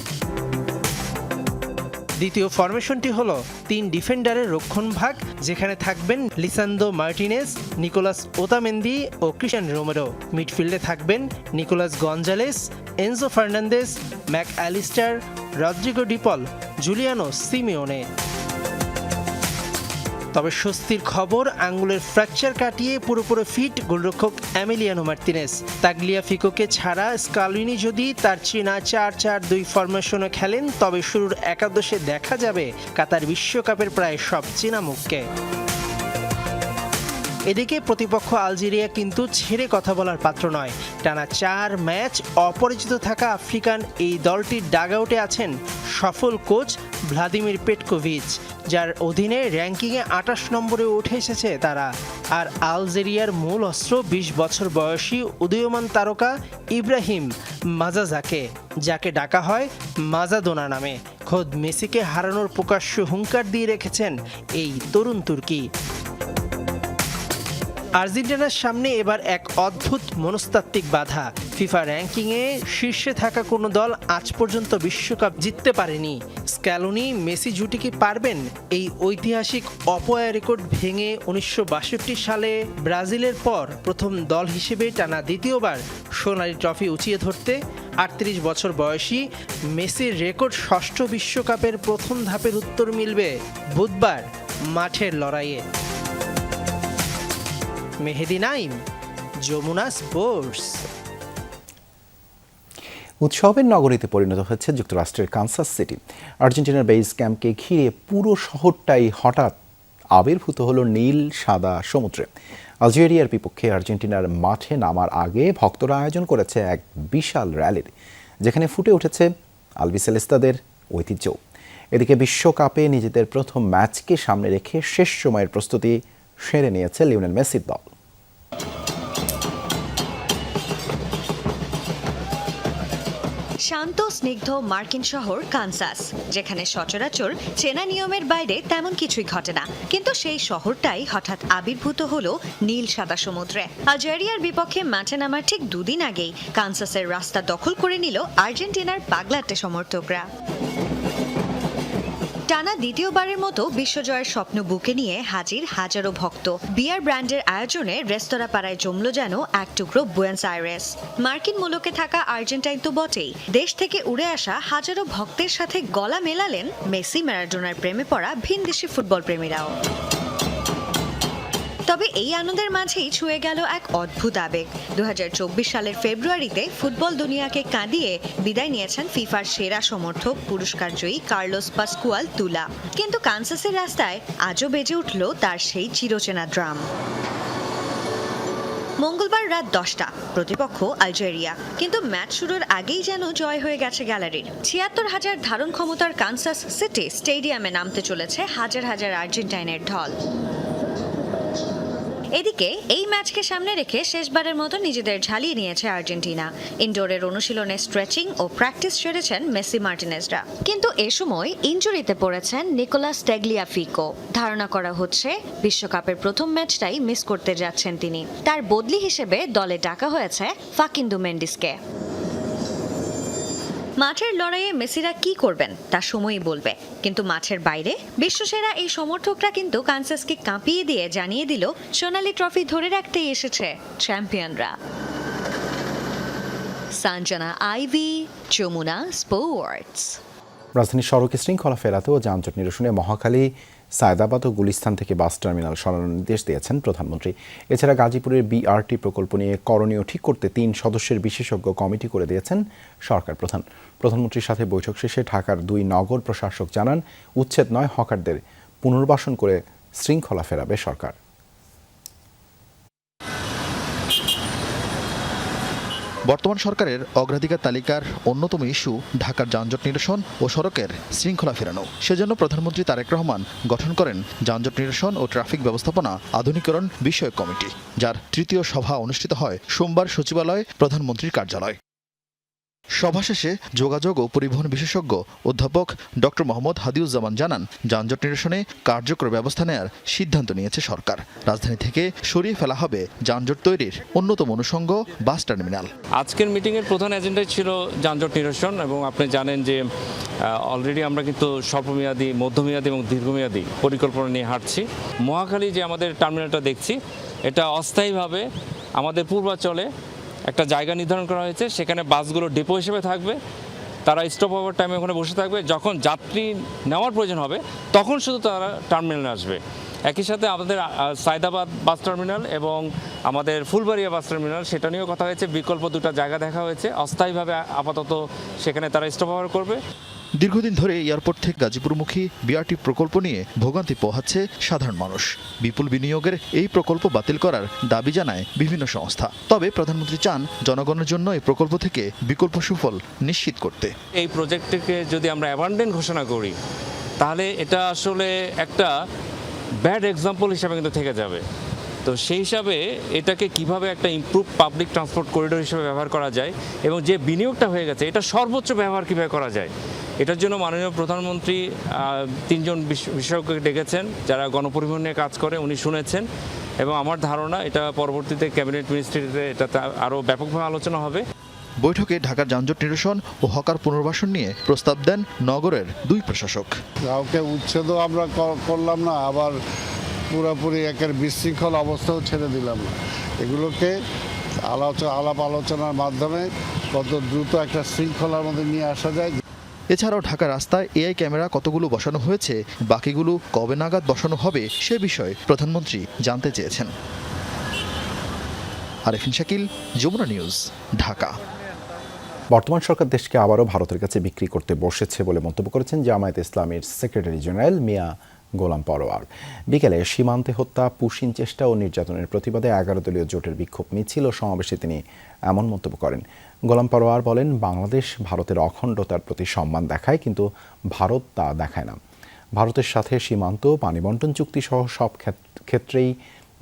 দ্বিতীয় ফরমেশনটি হলো 3 ডিফেন্ডারের রক্ষণ ভাগ, যেখানে থাকবেন লিসান্দ্রো মার্টিনেজ, নিকোলাস ওতামেন্দি ও ক্রিস্টিয়ান রোমেরো। মিডফিল্ডে থাকবেন Nicolas Gonzalez, Enzo Fernandez, Mac Allister, Rodrigo de Paul, Giuliano Simeone. তবে স্বস্তির খবর, আঙ্গুলের ফ্র্যাকচার কাটিয়ে পুরোপুরি ফিট গোলরক্ষক এমিলিয়ানো মার্তিনেজ। তাগলিয়াফিকোকে ছাড়া স্কালোনি যদি তার চীনা 4-4-2 ফরমেশনে খেলেন, তবে শুরুর একাদশে দেখা যাবে কাতার বিশ্বকাপের প্রায় সব চীনা মুখকে। এদিকে প্রতিপক্ষ আলজেরিয়া কিন্তু ছেড়ে কথা বলার পাত্র নয়। টানা 4 ম্যাচ অপরাজিত থাকা আফ্রিকান এই দলটির ডাগআউটে আছেন সফল কোচ ভ্লাদিমির পেটকোভিচ, যার অধীনে র্যাঙ্কিংয়ে 28 নম্বরে উঠে এসেছে তারা। আর আলজেরিয়ার মূল অস্ত্র 20 বছর বয়সী উদীয়মান তারকা ইব্রাহিম মাজাজাকে, যাকে ডাকা হয় মাজাদোনা নামে। খোদ মেসিকে হারানোর প্রকাশ্য হুঙ্কার দিয়ে রেখেছেন এই তরুণ তুর্কি। আর্জেন্টিনার সামনে এবার এক অদ্ভুত মনস্তাত্ত্বিক বাধা। ফিফা র্যাঙ্কিংয়ে শীর্ষে থাকা কোনো দল আজ পর্যন্ত বিশ্বকাপ জিততে পারেনি। স্ক্যালোনি মেসি জুটি কি পারবেন এই ঐতিহাসিক অপয়া রেকর্ড ভেঙে 1962 সালে ব্রাজিলের পর প্রথম দল হিসেবে টানা দ্বিতীয়বার সোনালি ট্রফি উঁচিয়ে ধরতে? 38 বছর বয়সী মেসির রেকর্ড ষষ্ঠ বিশ্বকাপের প্রথম ধাপের উত্তর মিলবে বুধবার মাঠের লড়াইয়ে। মেহেদি নাইম, যমুনা স্পোর্টস। উৎসবের নগরীতে পরিণত হচ্ছে যুক্তরাষ্ট্রের কানসাস সিটি। আর্জেন্টিনার বেস ক্যাম্পকে ঘিরে পুরো শহরটাই হঠাৎ আবির্ভূত হলো নীল সাদা সমুদ্রে। আলজেরিয়ার বিপক্ষে আর্জেন্টিনার মাঠে নামার আগে ভক্তরা আয়োজন করেছে এক বিশাল র্যালির, যেখানে ফুটে উঠেছে আলবিসেলেস্তাদের ঐতিহ্য। এদিকে বিশ্বকাপে নিজেদের প্রথম ম্যাচকে সামনে রেখে শেষ সময়ের প্রস্তুতি সেরে নিয়েছে লিওনেল মেসির দল। শান্ত স্নিগ্ধ মার্কিন শহর কানসাস, যেখানে সচরাচর চেনা নিয়মের বাইরে তেমন কিছুই ঘটে না, কিন্তু সেই শহরটাই হঠাৎ আবির্ভূত হলো নীল সাদা সমুদ্রে। আলজেরিয়ার বিপক্ষে মাঠে নামার ঠিক 2 দিন আগেই কানসাসের রাস্তা দখল করে নিল আর্জেন্টিনার পাগলাটে সমর্থকরা। টানা টানা দ্বিতীয়বারের মতো বিশ্বজয়ের স্বপ্ন বুকে নিয়ে হাজির হাজারো ভক্ত। বিয়ার ব্র্যান্ডের আয়োজনে রেস্তোরাঁ পাড়ায় জমল যেন এক টুকরো বুয়েন্স আইরেস। মার্কিন মুলুকে থাকা আর্জেন্টাইন তো বটেই, দেশ থেকে উড়ে আসা হাজারো ভক্তের সাথে গলা মেলালেন মেসি ম্যারাডোনার প্রেমে পড়া ভিনদেশি ফুটবল প্রেমীরাও। তবে এই আনন্দের মাঝেই ছুঁয়ে গেল এক অদ্ভুত আবেগ। 2024 সালের ফেব্রুয়ারিতে ফুটবল দুনিয়াকে কাঁদিয়ে বিদায় নিয়েছেন ফিফার সেরা সমর্থক পুরস্কার জয়ী কার্লোস পাসকুয়াল তুলা। কিন্তু কানসাসের রাস্তায় আজও বেজে উঠল তার সেই চিরচেনা ড্রাম। মঙ্গলবার রাত 10টা, প্রতিপক্ষ আলজেরিয়া। কিন্তু ম্যাচ শুরুর আগেই যেন জয় হয়ে গেছে গ্যালারির। 76,000 ধারণ ক্ষমতার কানসাস সিটি স্টেডিয়ামে নামতে চলেছে হাজার হাজার আর্জেন্টাইনের ঢল। এদিকে এই ম্যাচকে সামনে রেখে শেষবারের মতো নিজেদের ঝালিয়ে নিয়েছে আর্জেন্টিনা। ইনডোরের অনুশীলনে স্ট্রেচিং ও প্র্যাকটিস সেরেছেন মেসি মার্টিনেজরা। কিন্তু এ সময় ইনজুরিতে পড়েছেন নিকোলাস টেগলিয়াফিকো। ধারণা করা হচ্ছে বিশ্বকাপের প্রথম ম্যাচটাই মিস করতে যাচ্ছেন তিনি। তার বদলি হিসেবে দলে ডাকা হয়েছে ফাকিন্দো মেন্ডিসকে। মাঠের লড়াইয়ে মেসিরা কি করবেন তা সময়ই বলবে, কিন্তু মাঠের বাইরে বিশ্বসেরা এই সমর্থকরা কিন্তু কানসাসকে কাঁপিয়ে দিয়ে জানিয়ে দিল সোনালী ট্রফি ধরে রাখতেই এসেছে চ্যাম্পিয়নরা। সঞ্জনা আইভি, যমুনা স্পোর্টস। রাজধানীর সড়ক শৃঙ্খলা ফেরাতে ও যানজট নিরসনে মহাখালী, সায়দাবাদ ও গুলিস্তান থেকে বাস টার্মিনাল সরানোর নির্দেশ দিয়েছেন প্রধানমন্ত্রী। এছাড়া গাজীপুরের বিআরটি প্রকল্প নিয়ে করণীয় ঠিক করতে 3 সদস্যের বিশেষজ্ঞ কমিটি করে দিয়েছেন সরকার প্রধান। প্রধানমন্ত্রীর সাথে বৈঠক শেষে ঢাকার 2 নগর প্রশাসক জানান, উচ্ছেদ নয়, হকারদের পুনর্বাসন করে শৃঙ্খলা ফেরাবে সরকার। বর্তমান সরকারের অগ্রাধিকার তালিকার অন্যতম ইস্যু ঢাকার যানজট নিরসন ও সড়কের শৃঙ্খলা ফেরানো। সেজন্য প্রধানমন্ত্রী তারেক রহমান গঠন করেন যানজট নিরসন ও ট্রাফিক ব্যবস্থাপনা আধুনিকরণ বিষয়ক কমিটি, যার 3য় সভা অনুষ্ঠিত হয় সোমবার সচিবালয়ে প্রধানমন্ত্রীর কার্যালয়। সভা শেষে যোগাযোগ ও পরিবহন বিশেষজ্ঞ অধ্যাপক ডক্টর মোহাম্মদ হাদিউজ্জামান জানান, যানজট নিরসনে কার্যকর ব্যবস্থা নেয়ার সিদ্ধান্ত নিয়েছে সরকার। রাজধানী থেকে সরিয়ে ফেলা হবে যানজট তৈরির অন্যতম অনুষঙ্গ বাস টার্মিনাল। আজকের মিটিংয়ের প্রধান এজেন্ডাই ছিল যানজট নিরসন, এবং আপনি জানেন যে অলরেডি আমরা কিন্তু স্বল্পমেয়াদী, মধ্যমেয়াদী এবং দীর্ঘমেয়াদী পরিকল্পনা নিয়ে হাঁটছি। মহাখালী যে আমাদের টার্মিনালটা দেখছি, এটা অস্থায়ীভাবে আমাদের পূর্বাঞ্চলে একটা জায়গা নির্ধারণ করা হয়েছে। সেখানে বাসগুলো ডেপো হিসেবে থাকবে, তারা স্টপ হওয়ার টাইমে ওখানে বসে থাকবে। যখন যাত্রী নেওয়ার প্রয়োজন হবে তখন শুধু তারা টার্মিনালে আসবে। একই সাথে আমাদের সায়দাবাদ বাস টার্মিনাল এবং আমাদের ফুলবাড়িয়া বাস টার্মিনাল, সেটা নিয়েও কথা হয়েছে। বিকল্প 2টা জায়গা দেখা হয়েছে, অস্থায়ীভাবে আপাতত সেখানে তারা স্টপ হওয়ার করবে। দীর্ঘদিন ধরে এয়ারপোর্ট থেকে গাজীপুরমুখী বিআরটি প্রকল্প নিয়ে ভোগান্তি পোহাচ্ছে সাধারণ মানুষ। বিপুল বিনিয়োগের এই প্রকল্প বাতিল করার দাবি জানায় বিভিন্ন সংস্থা। তবে প্রধানমন্ত্রী চান জনগণের জন্য এই প্রকল্প থেকে বিকল্প সুফল নিশ্চিত করতে। এই প্রজেক্টটিকে যদি আমরা অ্যাবান্ডেন্ট ঘোষণা করি, তাহলে এটা আসলে একটা ব্যাড এক্সাম্পল হিসাবে কিন্তু থেকে যাবে। তো সেই হিসাবে এটাকে কিভাবে একটা ইমপ্রুভ পাবলিক ট্রান্সপোর্ট করিডোর হিসেবে ব্যবহার করা যায়, এবং যে বিনিয়োগটা হয়ে গেছে এটা সর্বোচ্চ ব্যবহার কীভাবে করা যায়, এটার জন্য মাননীয় প্রধানমন্ত্রী 3 জন বিশেষজ্ঞকে ডেকেছেন যারা গণপরিবহন নিয়ে কাজ করে। উনি শুনেছেন, এবং আমার ধারণা এটা পরবর্তীতে ক্যাবিনেট মিনিস্ট্রিতে এটাতে আরও ব্যাপকভাবে আলোচনা হবে। বৈঠকে ঢাকার যানজট নিরসন ও হকার পুনর্বাসন নিয়ে প্রস্তাব দেন নগরের 2 প্রশাসক। কাউকে উচ্ছেদও আমরা করলাম না, আবার পুরোপুরি একের বিশৃঙ্খল অবস্থাও ছেড়ে দিলাম না। এগুলোকে আলাপ আলোচনার মাধ্যমে কত দ্রুত একটা শৃঙ্খলার মধ্যে নিয়ে আসা যায়। এছাড়াও ঢাকা রাস্তায় এআই ক্যামেরা কতগুলো বসানো হয়েছে, বাকিগুলো কবে নাগাদ বসানো হবে সে বিষয়ে প্রধানমন্ত্রী জানতে চেয়েছেন। আরেফিন শাকিল, যমুনা নিউজ, ঢাকা। বর্তমান সরকার দেশকে আবারও ভারতের কাছে বিক্রি করতে বসেছে বলে মন্তব্য করেছেন জামায়াতে ইসলামীর সেক্রেটারি জেনারেল মিয়া গোলাম পরোয়ার। বিকেলে সীমান্তে হত্যা, পুশিন চেষ্টা ও নির্যাতনের প্রতিবাদে 11 দলীয় জোটের বিক্ষোভ মিছিল ও সমাবেশে তিনি এমন মন্তব্য করেন। গোলাম পরোয়ার বলেন, বাংলাদেশ ভারতের অখণ্ডতার প্রতি সম্মান দেখায়, কিন্তু ভারত তা দেখায় না। ভারতের সাথে সীমান্ত, পানি বন্টন চুক্তি সহ সব ক্ষেত্রেই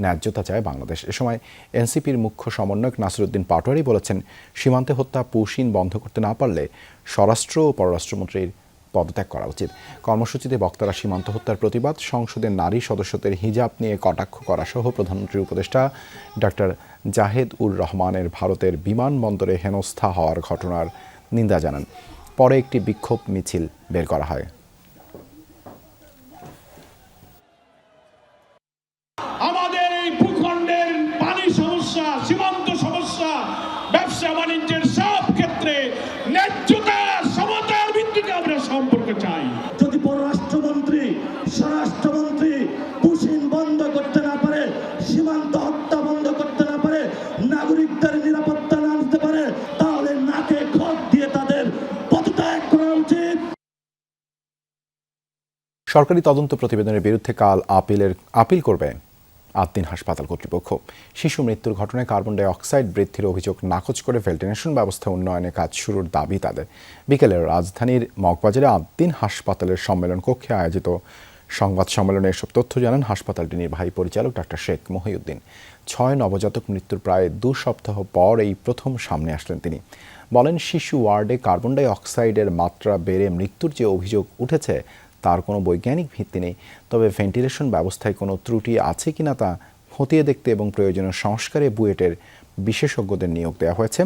ন্যায্যতা চায় বাংলাদেশ। এ সময় এনসিপির মুখ্য সমন্বয়ক নাসিরউদ্দিন পাটোয়ারি বলেছেন, সীমান্তে হত্যা, পুশিন বন্ধ করতে না পারলে স্বরাষ্ট্র ও পররাষ্ট্রমন্ত্রীর পদত্যাগ করা উচিত। কর্মসূচিতে বক্তারা সীমান্ত হত্যার প্রতিবাদ, সংসদের নারী সদস্যদের হিজাব নিয়ে কটাক্ষ করা সহ প্রধানমন্ত্রীর উপদেষ্টা ডক্টর জাহেদ উর রহমানের ভারতের বিমানবন্দরে হেনস্থা হওয়ার ঘটনার নিন্দা জানান। পরে একটি বিক্ষোভ মিছিল বের করা হয়। বাণিজ্যের সব ক্ষেত্রে ন্যায্যতা সমতার ভিত্তিতে আমরা সম্পর্ক চাই। যদি পররাষ্ট্রমন্ত্রী স্বরাষ্ট্রমন্ত্রী পুশিন বন্ধ করতে না পারে, সীমান্ত হত্যা বন্ধ করতে না পারে, নাগরিকদের নিরাপত্তা না দিতে পারে, তাহলে নাকে খত দিয়ে তাদের পদত্যাগ করা উচিত। সরকারি তদন্ত প্রতিবেদনের বিরুদ্ধে কাল আপিল করবে আদ্দিন হাসপাতাল কর্তৃপক্ষ। শিশু মৃত্যুর ঘটনায় কার্বন ডাই অক্সাইড বৃদ্ধির অভিযোগ নাকচ করে ভেন্টিলেশন ব্যবস্থা উন্নয়নে কাজ শুরুর দাবি তাদের। বিকেলে রাজধানীর মগবাজারে আদ্দিন হাসপাতালের সম্মেলন কক্ষে আয়োজিত সংবাদ সম্মেলনে এসব তথ্য জানান হাসপাতালটির নির্বাহী পরিচালক ডাক্তার শেখ মহিউদ্দিন। 6 নবজাতক মৃত্যুর প্রায় 2 সপ্তাহ পর এই প্রথম সামনে আসলেন তিনি। বলেন, শিশু ওয়ার্ডে কার্বন ডাই অক্সাইডের মাত্রা বেড়ে মৃত্যুর যে অভিযোগ উঠেছে তার কোনো বৈজ্ঞানিক ভিত্তি নেই। তবে ভেন্টিলেশন ব্যবস্থায় কোনো ত্রুটি আছে কিনা তা খতিয়ে দেখতে এবং প্রয়োজনীয় সংস্কারে বুয়েটের বিশেষজ্ঞদের নিয়োগ দেওয়া হয়েছে।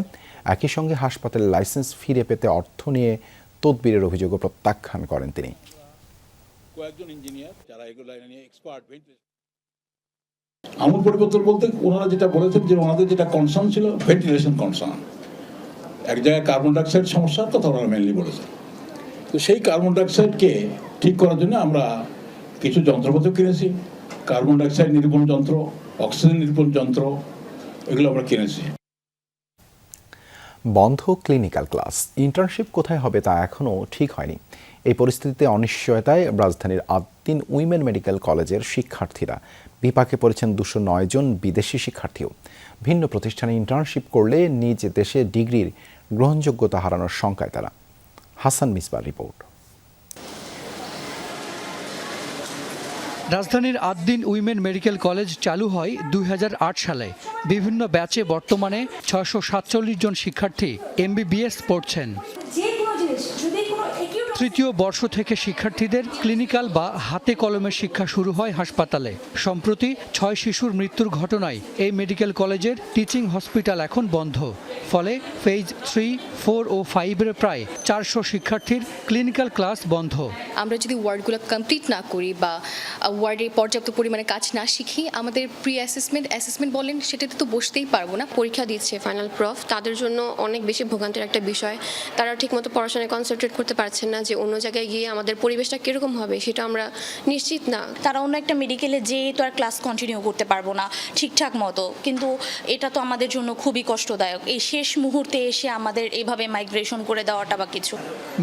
একই সঙ্গে হাসপাতালের লাইসেন্স ফিরে পেতে অর্থ নিয়ে তদবিরের অভিযোগও প্রত্যাখ্যান করেন তিনি। কয়েকজন ইঞ্জিনিয়ার যারা এগুলো নিয়ে এক্সপার্ট, আমূল পরিবর্তন বলতে ওনারা যেটা বলেছেন যে ওনাদের যেটা কনসার্ন ছিল ভেন্টিলেশন কনসার্ন, এক জায়গায় কার্বন ডাইঅক্সাইড সমস্যার কথা ওনারা মেনলি বলেছেন। তো সেই কার্বন ডাইঅক্সাইডকে ঠিক করার জন্য আমরা কিছু যন্ত্রপাতি কিনেছি, কার্বন ডাইঅক্সাইড নিরূপণ যন্ত্র, অক্সিজেন নিরূপণ যন্ত্র, এগুলো আমরা কিনেছি। বন্ধ ক্লিনিক্যাল ক্লাস, ইন্টার্নশিপ কোথায় হবে তা এখনও ঠিক হয়নি। এই পরিস্থিতিতে অনিশ্চয়তায় রাজধানীর আদ্দিন উইমেন মেডিকেল কলেজের শিক্ষার্থীরা। বিপাকে পড়েছেন 209 জন বিদেশি শিক্ষার্থীও। ভিন্ন প্রতিষ্ঠানে ইন্টার্নশিপ করলে নিজ দেশে ডিগ্রির গ্রহণযোগ্যতা হারানোর শঙ্কায় তারা। হাসান মিসবার রিপোর্ট। রাজধানীর আদ্দিন উইমেন মেডিকেল কলেজ চালু হয় 2008 সালে। বিভিন্ন ব্যাচে বর্তমানে 647 জন শিক্ষার্থী MBBS পড়ছেন। তৃতীয় বর্ষ থেকে শিক্ষার্থীদের ক্লিনিক্যাল বা হাতে কলমের শিক্ষা শুরু হয় হাসপাতালে। সম্প্রতি 6 শিশুর মৃত্যুর ঘটনায় এই মেডিকেল কলেজের টিচিং হসপিটাল এখন বন্ধ। ফলে ফেজ 3, 4 ও 5-এর প্রায় 400 শিক্ষার্থীর ক্লিনিক্যাল ক্লাস বন্ধ। আমরা যদি ওয়ার্ডগুলো কমপ্লিট না করি বা ওয়ার্ডে পর্যাপ্ত পরিমাণে কাজ না শিখি, আমাদের প্রি অ্যাসেসমেন্ট বলেন সেটাতে তো বসতেই পারবো না। পরীক্ষা দিচ্ছে ফাইনাল প্রফ, তাদের জন্য অনেক বেশি ভোগান্তির একটা বিষয়। তারা ঠিকমতো পড়াশোনায় কনসেন্ট্রেট করতে পারছেন না, যে অন্য জায়গায় গিয়ে আমাদের পরিবেশটা কীরকম হবে সেটা আমরা নিশ্চিত না। তারা অন্য একটা মেডিকেলে যেয়ে তো আর ক্লাস কন্টিনিউ করতে পারবো না ঠিকঠাক মতো, কিন্তু এটা তো আমাদের জন্য খুবই কষ্টদায়ক। এই শেষ মুহূর্তে এসে আমাদের এইভাবে মাইগ্রেশন করে দেওয়াটা বা কিছু।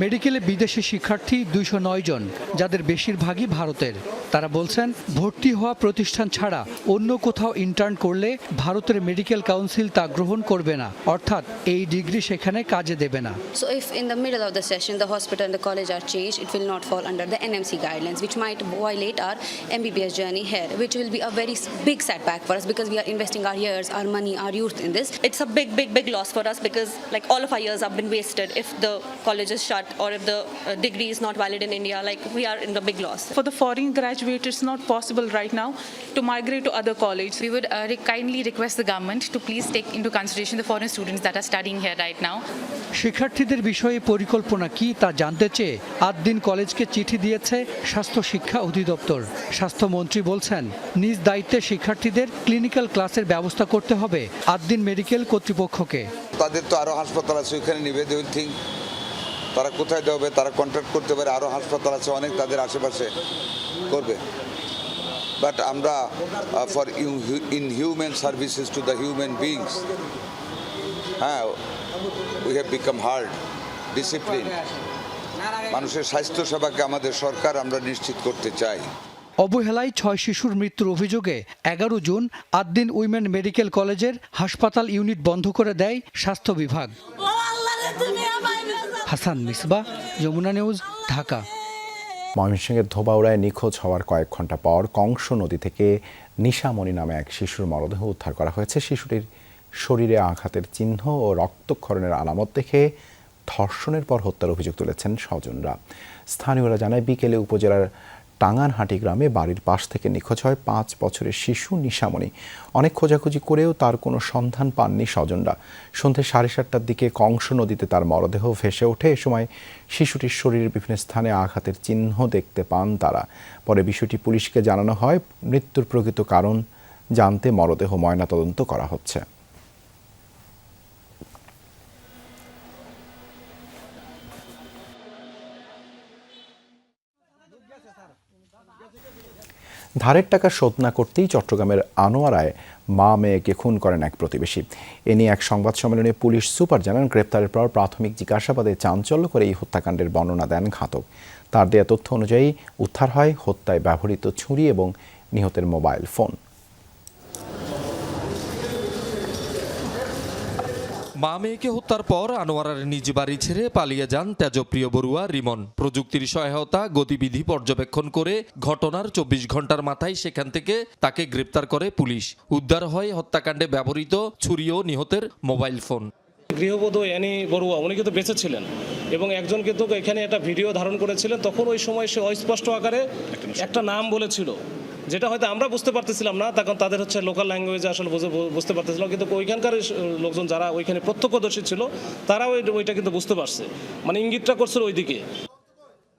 মেডিকেলে বিদেশি শিক্ষার্থী 209 জন, যাদের বেশিরভাগই ভারতের। তারা বলছেন, ভর্তি হওয়া প্রতিষ্ঠান ছাড়া অন্য কোথাও ইন্টার্ন করলে ভারতের মেডিকেল কাউন্সিল তা গ্রহণ করবে না, অর্থাৎ এই ডিগ্রি সেখানে কাজে দেবে না। So if in the middle of the session the hospital and the college are changed, it will not fall under the NMC guidelines, which might violate our MBBS journey here, which will be a very big setback for us because we are investing our years, our money, our youth in this. It's a big loss for us because like all of our years have been wasted if the college is shut or if the degree is not valid in India. Like we are in the big loss. For the foreign graduate, it's not possible right now to migrate to other colleges. We would kindly request the government to please take into consideration the foreign students that are studying here right now. শিক্ষার্থীদের বিষয়ে পরিকল্পনা কি তা জানতে চেয়ে আদ্দিন কলেজকে চিঠি দিয়েছে স্বাস্থ্য শিক্ষা অধিদপ্তর। স্বাস্থ্যমন্ত্রী বলছেন, নিজ দায়িত্বে শিক্ষার্থীদের ক্লিনিক্যাল ক্লাসের ব্যবস্থা করতে হবে আদ্দিন মেডিকেল কর্তৃপক্ষকে। তাদের তো আরও হাসপাতাল আছে, ওইখানে নিবে থিং তারা কোথায় দেবে, তারা কন্ট্যাক্ট করতে পারে, আরও হাসপাতাল আছে অনেক তাদের আশেপাশে করবে। বাট আমরা for inhuman services to the human beings, হ্যাঁ, we have become hard discipline. মানুষের স্বাস্থ্য সেবাকে আমাদের সরকার আমরা নিশ্চিত করতে চাই। অবহেলায় 6 শিশুর মৃত্যুর অভিযোগে 11 জুন আদ্দিন উইমেন মেডিকেল কলেজের হাসপাতাল ইউনিট বন্ধ করে দেয় স্বাস্থ্য বিভাগ। হাসান মিসবা, যমুনা নিউজ, ঢাকা। ময়মনসিংহের ধোবাউড়ায় নিখোঁজ হওয়ার কয়েক ঘন্টা পর কংস নদী থেকে নিশামণি নামে এক শিশুর মরদেহ উদ্ধার করা হয়েছে। শিশুটির শরীরে আঘাতের চিহ্ন ও রক্তক্ষরণের আলামত দেখে ধর্ষণের পর হত্যার অভিযোগ তুলেছেন স্বজনরা। স্থানীয়রা জানায়, বিকেলে উপজেলার টাঙ্গানহাটি গ্রামে বাড়ির পাশ থেকে নিখোঁজ হয় 5 বছরের শিশু নিশামণি। অনেক খোঁজাখুঁজি করেও তার কোনো সন্ধান পাননি স্বজনরা। সন্ধ্যে 7:30টার দিকে কংস নদীতে তার মরদেহ ভেসে ওঠে। এ সময় শিশুটির শরীরের বিভিন্ন স্থানে আঘাতের চিহ্ন দেখতে পান তারা। পরে বিষয়টি পুলিশকে জানানো হয়। মৃত্যুর প্রকৃত কারণ জানতে মরদেহ ময়নাতদন্ত করা হচ্ছে। ধারের টাকা শোধ না করতেই চট্টগ্রামের আনোয়ারায় মা মেয়েকে খুন করেন এক প্রতিবেশী। এ নিয়ে এক সংবাদ সম্মেলনে পুলিশ সুপার জানান, গ্রেপ্তারের পর প্রাথমিক জিজ্ঞাসাবাদে চাঞ্চল্য করে এই হত্যাকাণ্ডের বর্ণনা দেন ঘাতক। তার দেয়া তথ্য অনুযায়ী উদ্ধার হয় হত্যায় ব্যবহৃত ছুরি এবং নিহতের মোবাইল ফোন। মা মেয়েকে হত্যার পর আনোয়ারার নিজ বাড়ি ছেড়ে পালিয়ে যান তেজপ্রিয় বড়ুয়া রিমন। প্রযুক্তির সহায়তা গতিবিধি পর্যবেক্ষণ করে ঘটনার 24 ঘন্টার মাথায় সেখান থেকে তাকে গ্রেপ্তার করে পুলিশ। উদ্ধার হয় হত্যাকাণ্ডে ব্যবহৃত ছুরি ও নিহতের মোবাইল ফোন। গৃহবধূ অ্যানি বড়ুয়া উনি কিন্তু বেঁচে ছিলেন এবং একজন কিন্তু এখানে একটা ভিডিও ধারণ করেছিলেন। তখন ওই সময় সে অস্পষ্ট আকারে একটা নাম বলেছিল, যেটা হয়তো আমরা বুঝতে পারতেছিলাম না, তখন তাদের হচ্ছে লোকাল ল্যাঙ্গুয়েজে আসলে বুঝতে পারতেছিলাম, কিন্তু ওইখানকার লোকজন যারা ওইখানে প্রত্যক্ষদর্শী ছিল তারা ওইটা কিন্তু বুঝতে পারছে, মানে ইঙ্গিতটা করছিল ওইদিকে।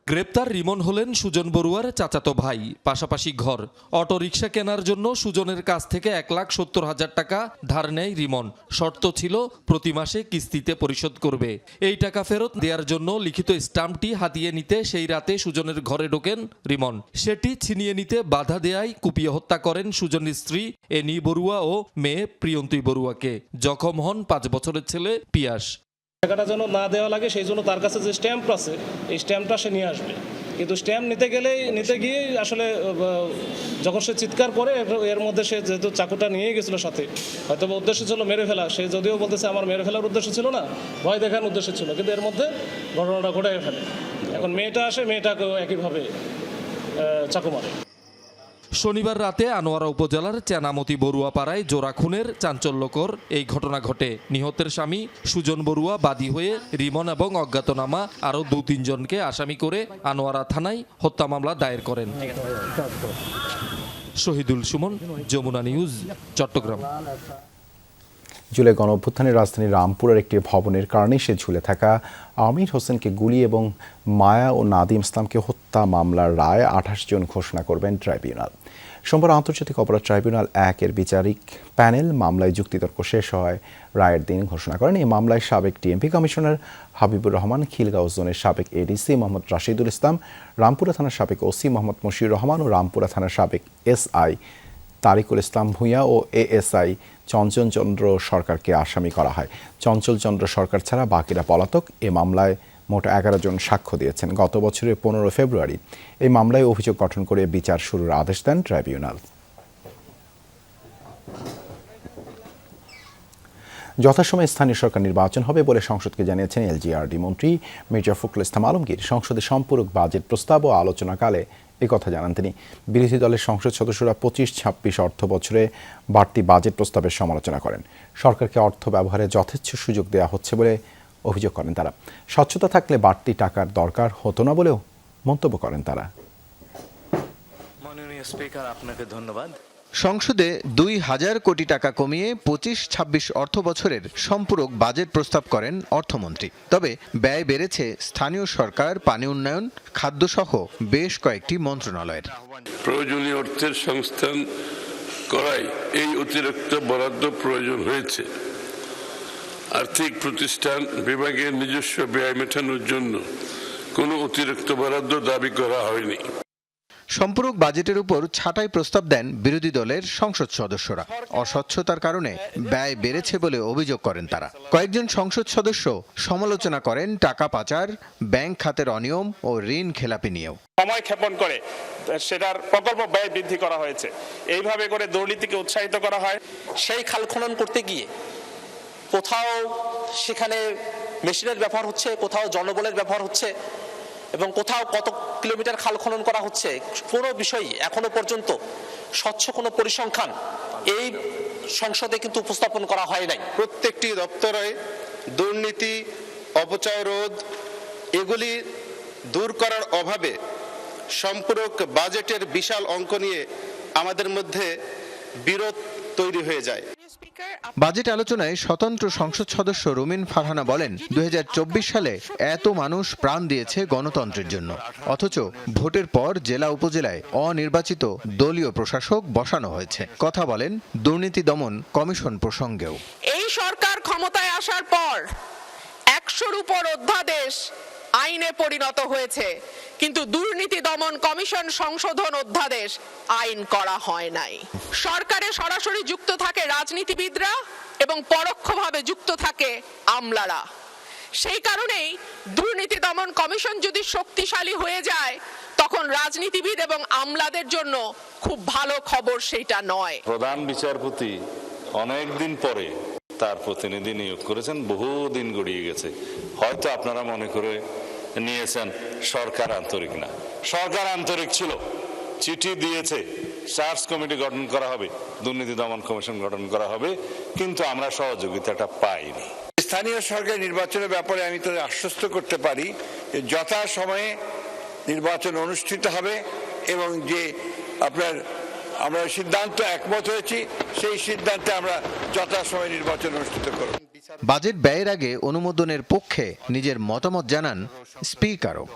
গ্রেপ্তার রিমন হলেন সুজন বড়ুয়ার চাচাতো ভাই। পাশাপাশি ঘর অটোরিকশা কেনার জন্য সুজনের কাছ থেকে 1,70,000 টাকা ধার নেয় রিমন। শর্ত ছিল প্রতি মাসে কিস্তিতে পরিশোধ করবে। এই টাকা ফেরত দেওয়ার জন্য লিখিত স্ট্যাম্পটি হাতিয়ে নিতে সেই রাতে সুজনের ঘরে ঢোকেন রিমন। সেটি ছিনিয়ে নিতে বাধা দেয়ায় কুপিয়ে হত্যা করেন সুজনের স্ত্রী এনি বড়ুয়া ও মেয়ে প্রিয়ন্তী বড়ুয়াকে। জখম হন 5 বছরের ছেলে পিয়াস। টাকাটা যেন না দেওয়া লাগে সেই জন্য তার কাছে যে স্ট্যাম্প আছে এই স্ট্যাম্পটা সে নিয়ে আসবে, কিন্তু স্ট্যাম্প নিতে গিয়ে আসলে যখন সে চিৎকার করে এর মধ্যে সে যেহেতু চাকুটা নিয়ে গেছিল সাথে, হয়তো উদ্দেশ্য ছিল মেরে ফেলা, সে যদিও বলতেছে আমার মেরে ফেলার উদ্দেশ্য ছিল না, ভয় দেখানোর উদ্দেশ্য ছিল, কিন্তু এর মধ্যে ঘটনাটা ঘটে ফেলে। এখন মেয়েটা আসে, মেয়েটাকেও একইভাবে চাকু মারে। শনিবার রাতে আনোয়ারা উপজেলার চেনামতি বড়ুয়া পাড়ায় জোড়া খুনের চাঞ্চল্যকর এই ঘটনা ঘটে। নিহতের স্বামী সুজন বড়ুয়া বাদী হয়ে রিমন এবং অজ্ঞাতনামা আরও 2-3 জনকে আসামি করে আনোয়ারা থানায় হত্যা মামলা দায়ের করেন। শহীদুল সুমন, যমুনা নিউজ, চট্টগ্রাম। জুলাই গণঅভ্যুত্থানের রাজধানী রামপুরের একটি ভবনের কারণে সে ঝুলে থাকা আমির হোসেনকে গুলি এবং মায়া ও নাদিম ইসলামকে হত্যা মামলার রায় 28 জন ঘোষণা করবেন ট্রাইব্যুনাল। সোমবার আন্তর্জাতিক অপরাধ ট্রাইব্যুনাল 1 এর বিচারিক প্যানেল মামলায় যুক্তিতর্ক শেষ হয় রায়ের দিন ঘোষণা করেন। এই মামলায় সাবেক ডিএমপি কমিশনার হাবিবুর রহমান, খিলগাঁও জোনের সাবেক এডিসি মোহাম্মদ রাশিদুল ইসলাম, রামপুরা থানার সাবেক ওসি মোহাম্মদ মশিউর রহমান ও রামপুরা থানার সাবেক এসআই তারিকুল ইসলাম ভূঁইয়া ও এএসআই চঞ্চল চন্দ্র সরকারকে আসামি করা হয়। চঞ্চল চন্দ্র সরকার ছাড়া বাকিরা পলাতক। এ মামলায় মোট 11 জন সাক্ষ্য দিয়েছেন। গত বছরের 15 ফেব্রুয়ারি এই মামলায় অভিযোগ গঠন করে বিচার শুরুর আদেশ দেন ট্রাইব্যুনাল। যথাসময়ে স্থানীয় সরকার নির্বাচন হবে বলে সংসদকে জানিয়েছেন এলজিআরডি মন্ত্রী মির্জা ফখরুল ইসলাম আলমগীর। সংসদে সম্পূরক বাজেট প্রস্তাব ও আলোচনাকালে কথা জানান তিনি। বিরোধী দলের সংসদ সদস্যরা 25-26 অর্থ বছরে বাড়তি বাজেট প্রস্তাবের সমালোচনা করেন। সরকারকে অর্থ ব্যবহারে যথেচ্ছ সুযোগ দেওয়া হচ্ছে বলে অভিযোগ করেন তারা। স্বচ্ছতা থাকলে বাড়তি টাকার দরকার হতো না বলেও মন্তব্য করেন তারা। মাননীয় স্পিকার, আপনাকে ধন্যবাদ। সংসদে 2,000 কোটি টাকা কমিয়ে 25-26 অর্থ বছরের সম্পূরক বাজেট প্রস্তাব করেন অর্থমন্ত্রী। তবে ব্যয় বেড়েছে স্থানীয় সরকার, পানি উন্নয়ন, খাদ্যসহ বেশ কয়েকটি মন্ত্রণালয়ের। প্রয়োজনীয় অর্থের সংস্থান করায় এই অতিরিক্ত বরাদ্দ প্রয়োজন হয়েছে। আর্থিক প্রতিষ্ঠান বিভাগের নিজস্ব ব্যয় মেটানোর জন্য কোনো অতিরিক্ত বরাদ্দ দাবি করা হয়নি। সম্পূরক বাজেটের উপর ছাঁটাই প্রস্তাব দেন বিরোধী দলের সংসদ সদস্যরা। অস্বচ্ছতার কারণে ব্যয় বেড়েছে বলে অভিযোগ করেন তারা। কয়েকজন সংসদ সদস্য সমালোচনা করেন টাকা পাচার, ব্যাংক খাতের অনিয়ম ও ঋণ খেলাপি নিয়েও। সময় ক্ষেপণ করে সেটার প্রকল্প ব্যয় বৃদ্ধি করা হয়েছে। এইভাবে করে দুর্নীতিকে উৎসাহিত করা হয়। সেই খাল খনন করতে গিয়ে কোথাও সেখানে মেশিনের ব্যবহার হচ্ছে, কোথাও জনবলের ব্যবহার হচ্ছে এবং কোথাও কত কিলোমিটার খাল খনন করা হচ্ছে, কোনো বিষয়ই এখনো পর্যন্ত স্বচ্ছ কোনো পরিসংখ্যান এই সংসদে কিন্তু উপস্থাপন করা হয় নাই। প্রত্যেকটি দপ্তরে দুর্নীতি, অপচয় রোধ এগুলি দূর করার অভাবে সম্পূরক বাজেটের বিশাল অঙ্ক নিয়ে আমাদের মধ্যে বিরোধ তৈরি হয়ে যায়। বাজেট আলোচনায় স্বতন্ত্র সংসদ সদস্য রুমিন ফারহানা বলেন, 2024 সালে এত মানুষ প্রাণ দিয়েছে গণতন্ত্রের জন্য, অথচ ভোটের পর জেলা উপজেলায় অনির্বাচিত দলীয় প্রশাসক বসানো হয়েছে। কথা বলেন দুর্নীতি দমন কমিশন প্রসঙ্গেও। এই সরকার ক্ষমতায় আসার পর 100-র উপর অধ্যাদেশ আইনে পরিণত হয়েছে, কিন্তু দুর্নীতি দমন কমিশন সংশোধন অধ্যাদেশ আইন করা হয় নাই। সরকারে সরাসরি যুক্ত থাকে রাজনীতিবিদরা এবং পরোক্ষভাবে যুক্ত থাকে আমলারা। সেই কারণেই দুর্নীতি দমন কমিশন যদি শক্তিশালী হয়ে যায় তখন রাজনীতিবিদ এবং আমলাদের জন্য খুব ভালো খবর সেইটা নয়। প্রধান বিচারপতি অনেক দিন পরে তার প্রতিনিধি নিয়োগ করেছেন, বহু দিন গড়িয়ে গেছে। হয়তো আপনারা মনে করে নিয়েছেন সরকার আন্তরিক না। সরকার আন্তরিক ছিল, চিঠি দিয়েছে, সার্চ কমিটি গঠন করা হবে, দুর্নীতি দমন কমিশন গঠন করা হবে, কিন্তু আমরা সহযোগিতাটা পাইনি। স্থানীয় সরকার নির্বাচনের ব্যাপারে আমি তো আশ্বস্ত করতে পারি যে যথাসময়ে নির্বাচন অনুষ্ঠিত হবে এবং যে আমরা সিদ্ধান্ত একমত হয়েছি সেই সিদ্ধান্তে আমরা যথাসময়ে নির্বাচন অনুষ্ঠিত করব। বাজেট ব্যয়ের আগে অনুমোদনের পক্ষে নিজের মতামত জানান স্পিকারও।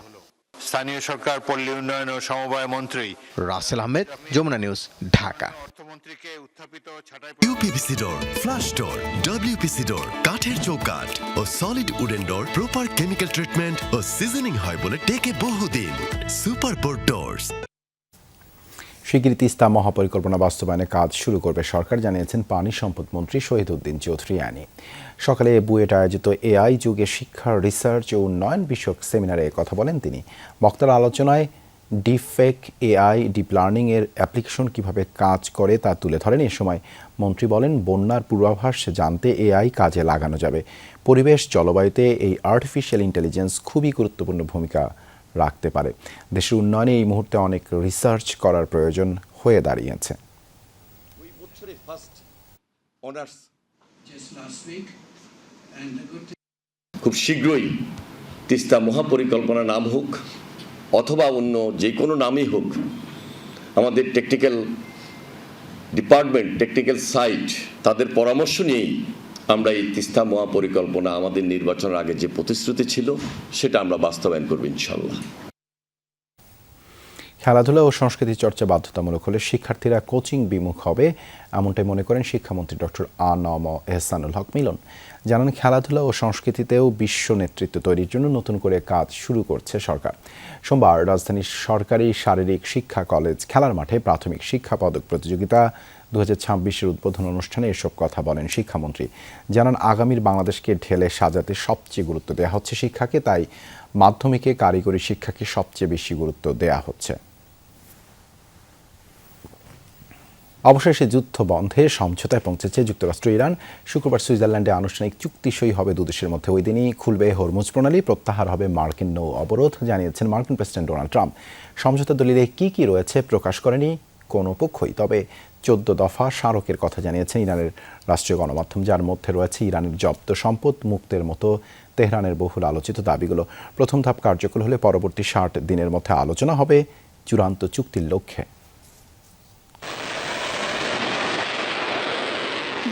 স্থানীয় সরকার, পল্লী উন্নয়ন ও সমবায় মন্ত্রী Russell Ahmed, Jamuna news, Dhaka. UPVC door, flush door, WPC door, কাঠের চৌকাঠ ও solid wooden door proper chemical treatment ও সিজনিং হয় বলে টেকে বহুদিন। Super board doors. শিগগিরই তিস্তা মহাপরিকল্পনা বাস্তবায়নে কাজ শুরু করবে সরকার, জানিয়েছেন পানি সম্পদ মন্ত্রী শহীদ উদ্দিন চৌধুরী আনি। সকালে বুয়েটে আয়োজিত এআই যুগে শিক্ষা, রিসার্চ ও উন্নয়ন বিষয়ক সেমিনারে কথা বলেন তিনি। বক্তার আলোচনায় ডিপফেক, এআই, ডিপ লার্নিং এর অ্যাপ্লিকেশন কিভাবে কাজ করে তা তুলে ধরেন। এ সময় মন্ত্রী বলেন, বন্যার পূর্বাভাস জানতে এআই কাজে লাগানো যাবে। পরিবেশ, জলবায়ুতে এই আর্টিফিশিয়াল ইন্টেলিজেন্স খুবই গুরুত্বপূর্ণ ভূমিকা রাখতে পারে। দেশের উন্নয়নে এই মুহূর্তে অনেক রিসার্চ করার প্রয়োজন হয়ে দাঁড়িয়েছে। খুব শীঘ্রই তিস্তা মহাপরিকল্পনা নাম হোক অথবা অন্য যে কোনো নামই হোক, আমাদের টেকনিক্যাল ডিপার্টমেন্ট, টেকনিক্যাল সাইট, তাদের পরামর্শ নিয়েই আমরা এই তিস্তা মহাপরিকল্পনা আমাদের নির্বাচনের আগে যে প্রতিশ্রুতি ছিল সেটা আমরা বাস্তবায়ন করব ইনশাল্লাহ। খেলাধুলা ও সংস্কৃতি চর্চা বাধ্যতামূলক হলে শিক্ষার্থীরা কোচিং বিমুখ হবে, এমনটাই মনে করেন শিক্ষামন্ত্রী ডক্টর আ.ন.ম এহসানুল হক মিলন। জানান, খেলাধুলা ও সংস্কৃতিতেও বিশ্ব নেতৃত্ব তৈরির জন্য নতুন করে কাজ শুরু করছে সরকার। সোমবার রাজধানীর সরকারি শারীরিক শিক্ষা কলেজ খেলার মাঠে প্রাথমিক শিক্ষা পদক প্রতিযোগিতা 2026-এর উদ্বোধন অনুষ্ঠানে এসব কথা বলেন শিক্ষামন্ত্রী। জানান, আগামীর বাংলাদেশকে ঢেলে সাজাতে সবচেয়ে গুরুত্ব দেওয়া হচ্ছে শিক্ষাকে, তাই মাধ্যমিকে কারিগরি শিক্ষাকে সবচেয়ে বেশি গুরুত্ব দেওয়া হচ্ছে। অবশেষে যুদ্ধ বন্ধে সমঝোতায় পৌঁছেছে যুক্তরাষ্ট্র ইরান। শুক্রবার সুইজারল্যান্ডে আনুষ্ঠানিক চুক্তি সই হবে দুদেশের মধ্যে। ওই দিনই খুলবে হরমুজ প্রণালী, প্রত্যাহার হবে মার্কিন নৌ অবরোধ, জানিয়েছেন মার্কিন প্রেসিডেন্ট ডোনাল্ড ট্রাম্প। সমঝোতা দলিলে কি কি রয়েছে প্রকাশ করেনি কোনো পক্ষই, তবে 14 দফা স্মারকের কথা জানিয়েছেন ইরানের রাষ্ট্রীয় গণমাধ্যম, যার মধ্যে রয়েছে ইরানের জব্দ সম্পদ মুক্তের মতো তেহরানের বহুল আলোচিত দাবিগুলো। প্রথম ধাপ কার্যকর হলে পরবর্তী 60 দিনের মধ্যে আলোচনা হবে চূড়ান্ত চুক্তির লক্ষ্যে।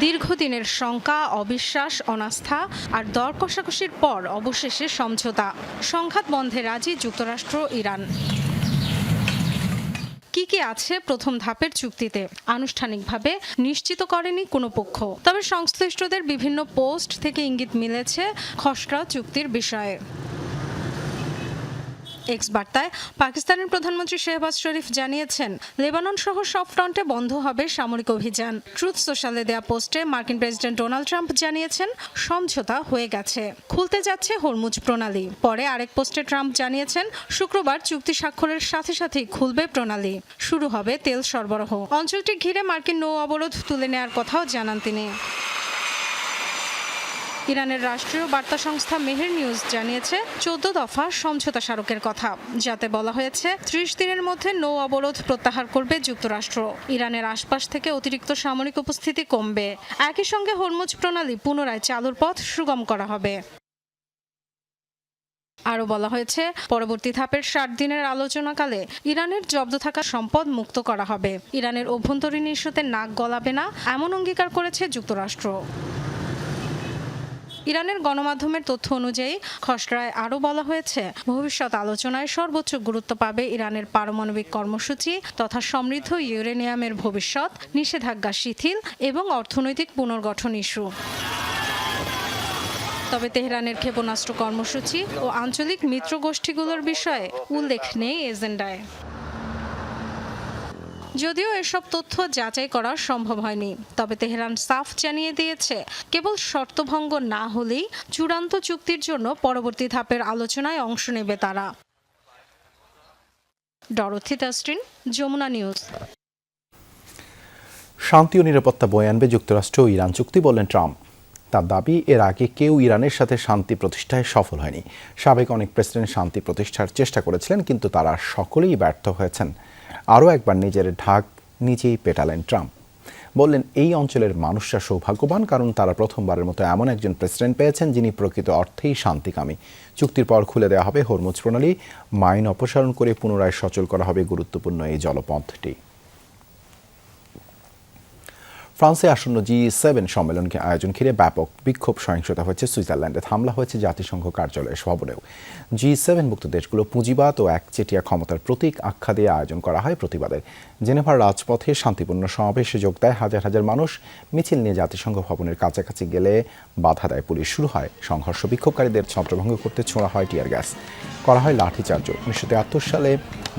দীর্ঘদিনের শঙ্কা, অবিশ্বাস, অনাস্থা আর দর কষাকষির পর অবশেষে সমঝোতা। সংঘাত বন্ধে রাজি যুক্তরাষ্ট্র, ইরান। কি কি আছে প্রথম ধাপের চুক্তিতে আনুষ্ঠানিকভাবে নিশ্চিত করেনি কোনো পক্ষ, তবে সংশ্লিষ্টদের বিভিন্ন পোস্ট থেকে ইঙ্গিত মিলেছে খসড়া চুক্তির বিষয়ে। এক্স বার্তায় পাকিস্তানের প্রধানমন্ত্রী শেহবাজ শরীফ জানিয়েছেন, লেবানন সহ সব ফ্রন্টে বন্ধ হবে সামরিক অভিযান। ট্রুথ সোশ্যালে দেয়া পোস্টে মার্কিন প্রেসিডেন্ট ডোনাল্ড ট্রাম্প জানিয়েছেন, সমঝোতা হয়ে গেছে, খুলতে যাচ্ছে হরমুজ প্রণালী। পরে আরেক পোস্টে ট্রাম্প জানিয়েছেন, শুক্রবার চুক্তি স্বাক্ষরের সাথে সাথেই খুলবে প্রণালী, শুরু হবে তেল সরবরাহ। অঞ্চলটি ঘিরে মার্কিন নৌ অবরোধ তুলে নেওয়ার কথাও জানান তিনি। ইরানের রাষ্ট্রীয় বার্তা সংস্থা মেহের নিউজ জানিয়েছে, 14 দফা সমঝোতা স্মারকের কথা, যাতে বলা হয়েছে 30 দিনের মধ্যে নৌ অবরোধ প্রত্যাহার করবে যুক্তরাষ্ট্র। ইরানের আশপাশ থেকে অতিরিক্ত সামরিক উপস্থিতি কমবে। একই সঙ্গে হরমুজ প্রণালী পুনরায় চালুর পথ সুগম করা হবে। আরও বলা হয়েছে, পরবর্তী ধাপের 60 দিনের আলোচনাকালে ইরানের জব্দ থাকা সম্পদ মুক্ত করা হবে। ইরানের অভ্যন্তরীণ ইস্যুতে নাক গলাবে না, এমন অঙ্গীকার করেছে যুক্তরাষ্ট্র। ইরানের গণমাধ্যমের তথ্য অনুযায়ী খসড়ায় আরও বলা হয়েছে, ভবিষ্যৎ আলোচনায় সর্বোচ্চ গুরুত্ব পাবে ইরানের পারমাণবিক কর্মসূচি তথা সমৃদ্ধ ইউরেনিয়ামের ভবিষ্যৎ, নিষেধাজ্ঞা শিথিল এবং অর্থনৈতিক পুনর্গঠন ইস্যু। তবে তেহরানের ক্ষেপণাস্ত্র কর্মসূচি ও আঞ্চলিক মিত্র গোষ্ঠীগুলোর বিষয়ে উল্লেখ নেই এজেন্ডায়। যদিও এসব তথ্য যাচাই করা সম্ভব হয়নি, তবে তেহরান সাফ জানিয়ে দিয়েছে কেবল শর্তভঙ্গ না হলেই চূড়ান্ত চুক্তির জন্য পরবর্তী ধাপের আলোচনায় অংশ নেবে তারা। Dorothy Tasrin, Jamuna news. শান্তি ও নিরাপত্তা বয়ে আনবে যুক্তরাষ্ট্র ও ইরান চুক্তি, বললেন ট্রাম্প। তার দাবি, এর আগে কেউ ইরানের সাথে শান্তি প্রতিষ্ঠায় সফল হয়নি। সাবেক অনেক প্রেসিডেন্ট শান্তি প্রতিষ্ঠার চেষ্টা করেছিলেন, কিন্তু তারা সকলেই ব্যর্থ হয়েছেন। আরও একবার নিজের ঢাক নিজেই পেটালেন ট্রাম্প। বললেন, এই অঞ্চলের মানুষরা সৌভাগ্যবান, কারণ তারা প্রথমবারের মতো এমন একজন প্রেসিডেন্ট পেয়েছেন যিনি প্রকৃত অর্থেই শান্তিকামী। চুক্তির পর খুলে দেওয়া হবে হরমুজ প্রণালী, মাইন অপসারণ করে পুনরায় সচল করা হবে গুরুত্বপূর্ণ এই জলপথটি। ফ্রান্সে আসন্ন G7 সম্মেলনকে আয়োজন ঘিরে ব্যাপক বিক্ষোভ সহিংসতা হয়েছে সুইজারল্যান্ডে। হামলা হয়েছে জাতিসংঘ কার্যালয়ের ভবনেও। G7 মুক্ত দেশগুলো পুঁজিবাদ ও একচেটিয়া ক্ষমতার প্রতীক আখ্যা দিয়ে আয়োজন করা হয় প্রতিবাদের। জেনেভার রাজপথে শান্তিপূর্ণ সমাবেশে যোগ দেয় হাজার হাজার মানুষ। মিছিল নিয়ে জাতিসংঘ ভবনের কাছাকাছি গেলে বাধা দেয় পুলিশ। শুরু হয় সংঘর্ষ। বিক্ষোভকারীদের ছত্রভঙ্গ করতে ছোড়া হয় টিয়ার গ্যাস, করা হয় লাঠিচার্জ। 1973 সালে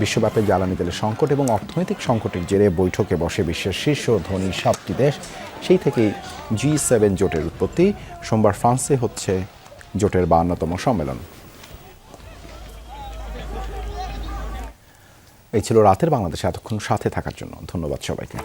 বিশ্বব্যাপী জ্বালানি তেলের সংকট এবং অর্থনৈতিক সংকটের জেরে বৈঠকে বসে বিশ্বের শীর্ষ ধনী 7টি দেশ। সেই থেকেই G7 জোটের উৎপত্তি। সোমবার ফ্রান্সে হচ্ছে জোটের 52তম সম্মেলন। এই ছিল রাতের বাংলাদেশে এতক্ষণ সাথে থাকার জন্য ধন্যবাদ সবাইকে।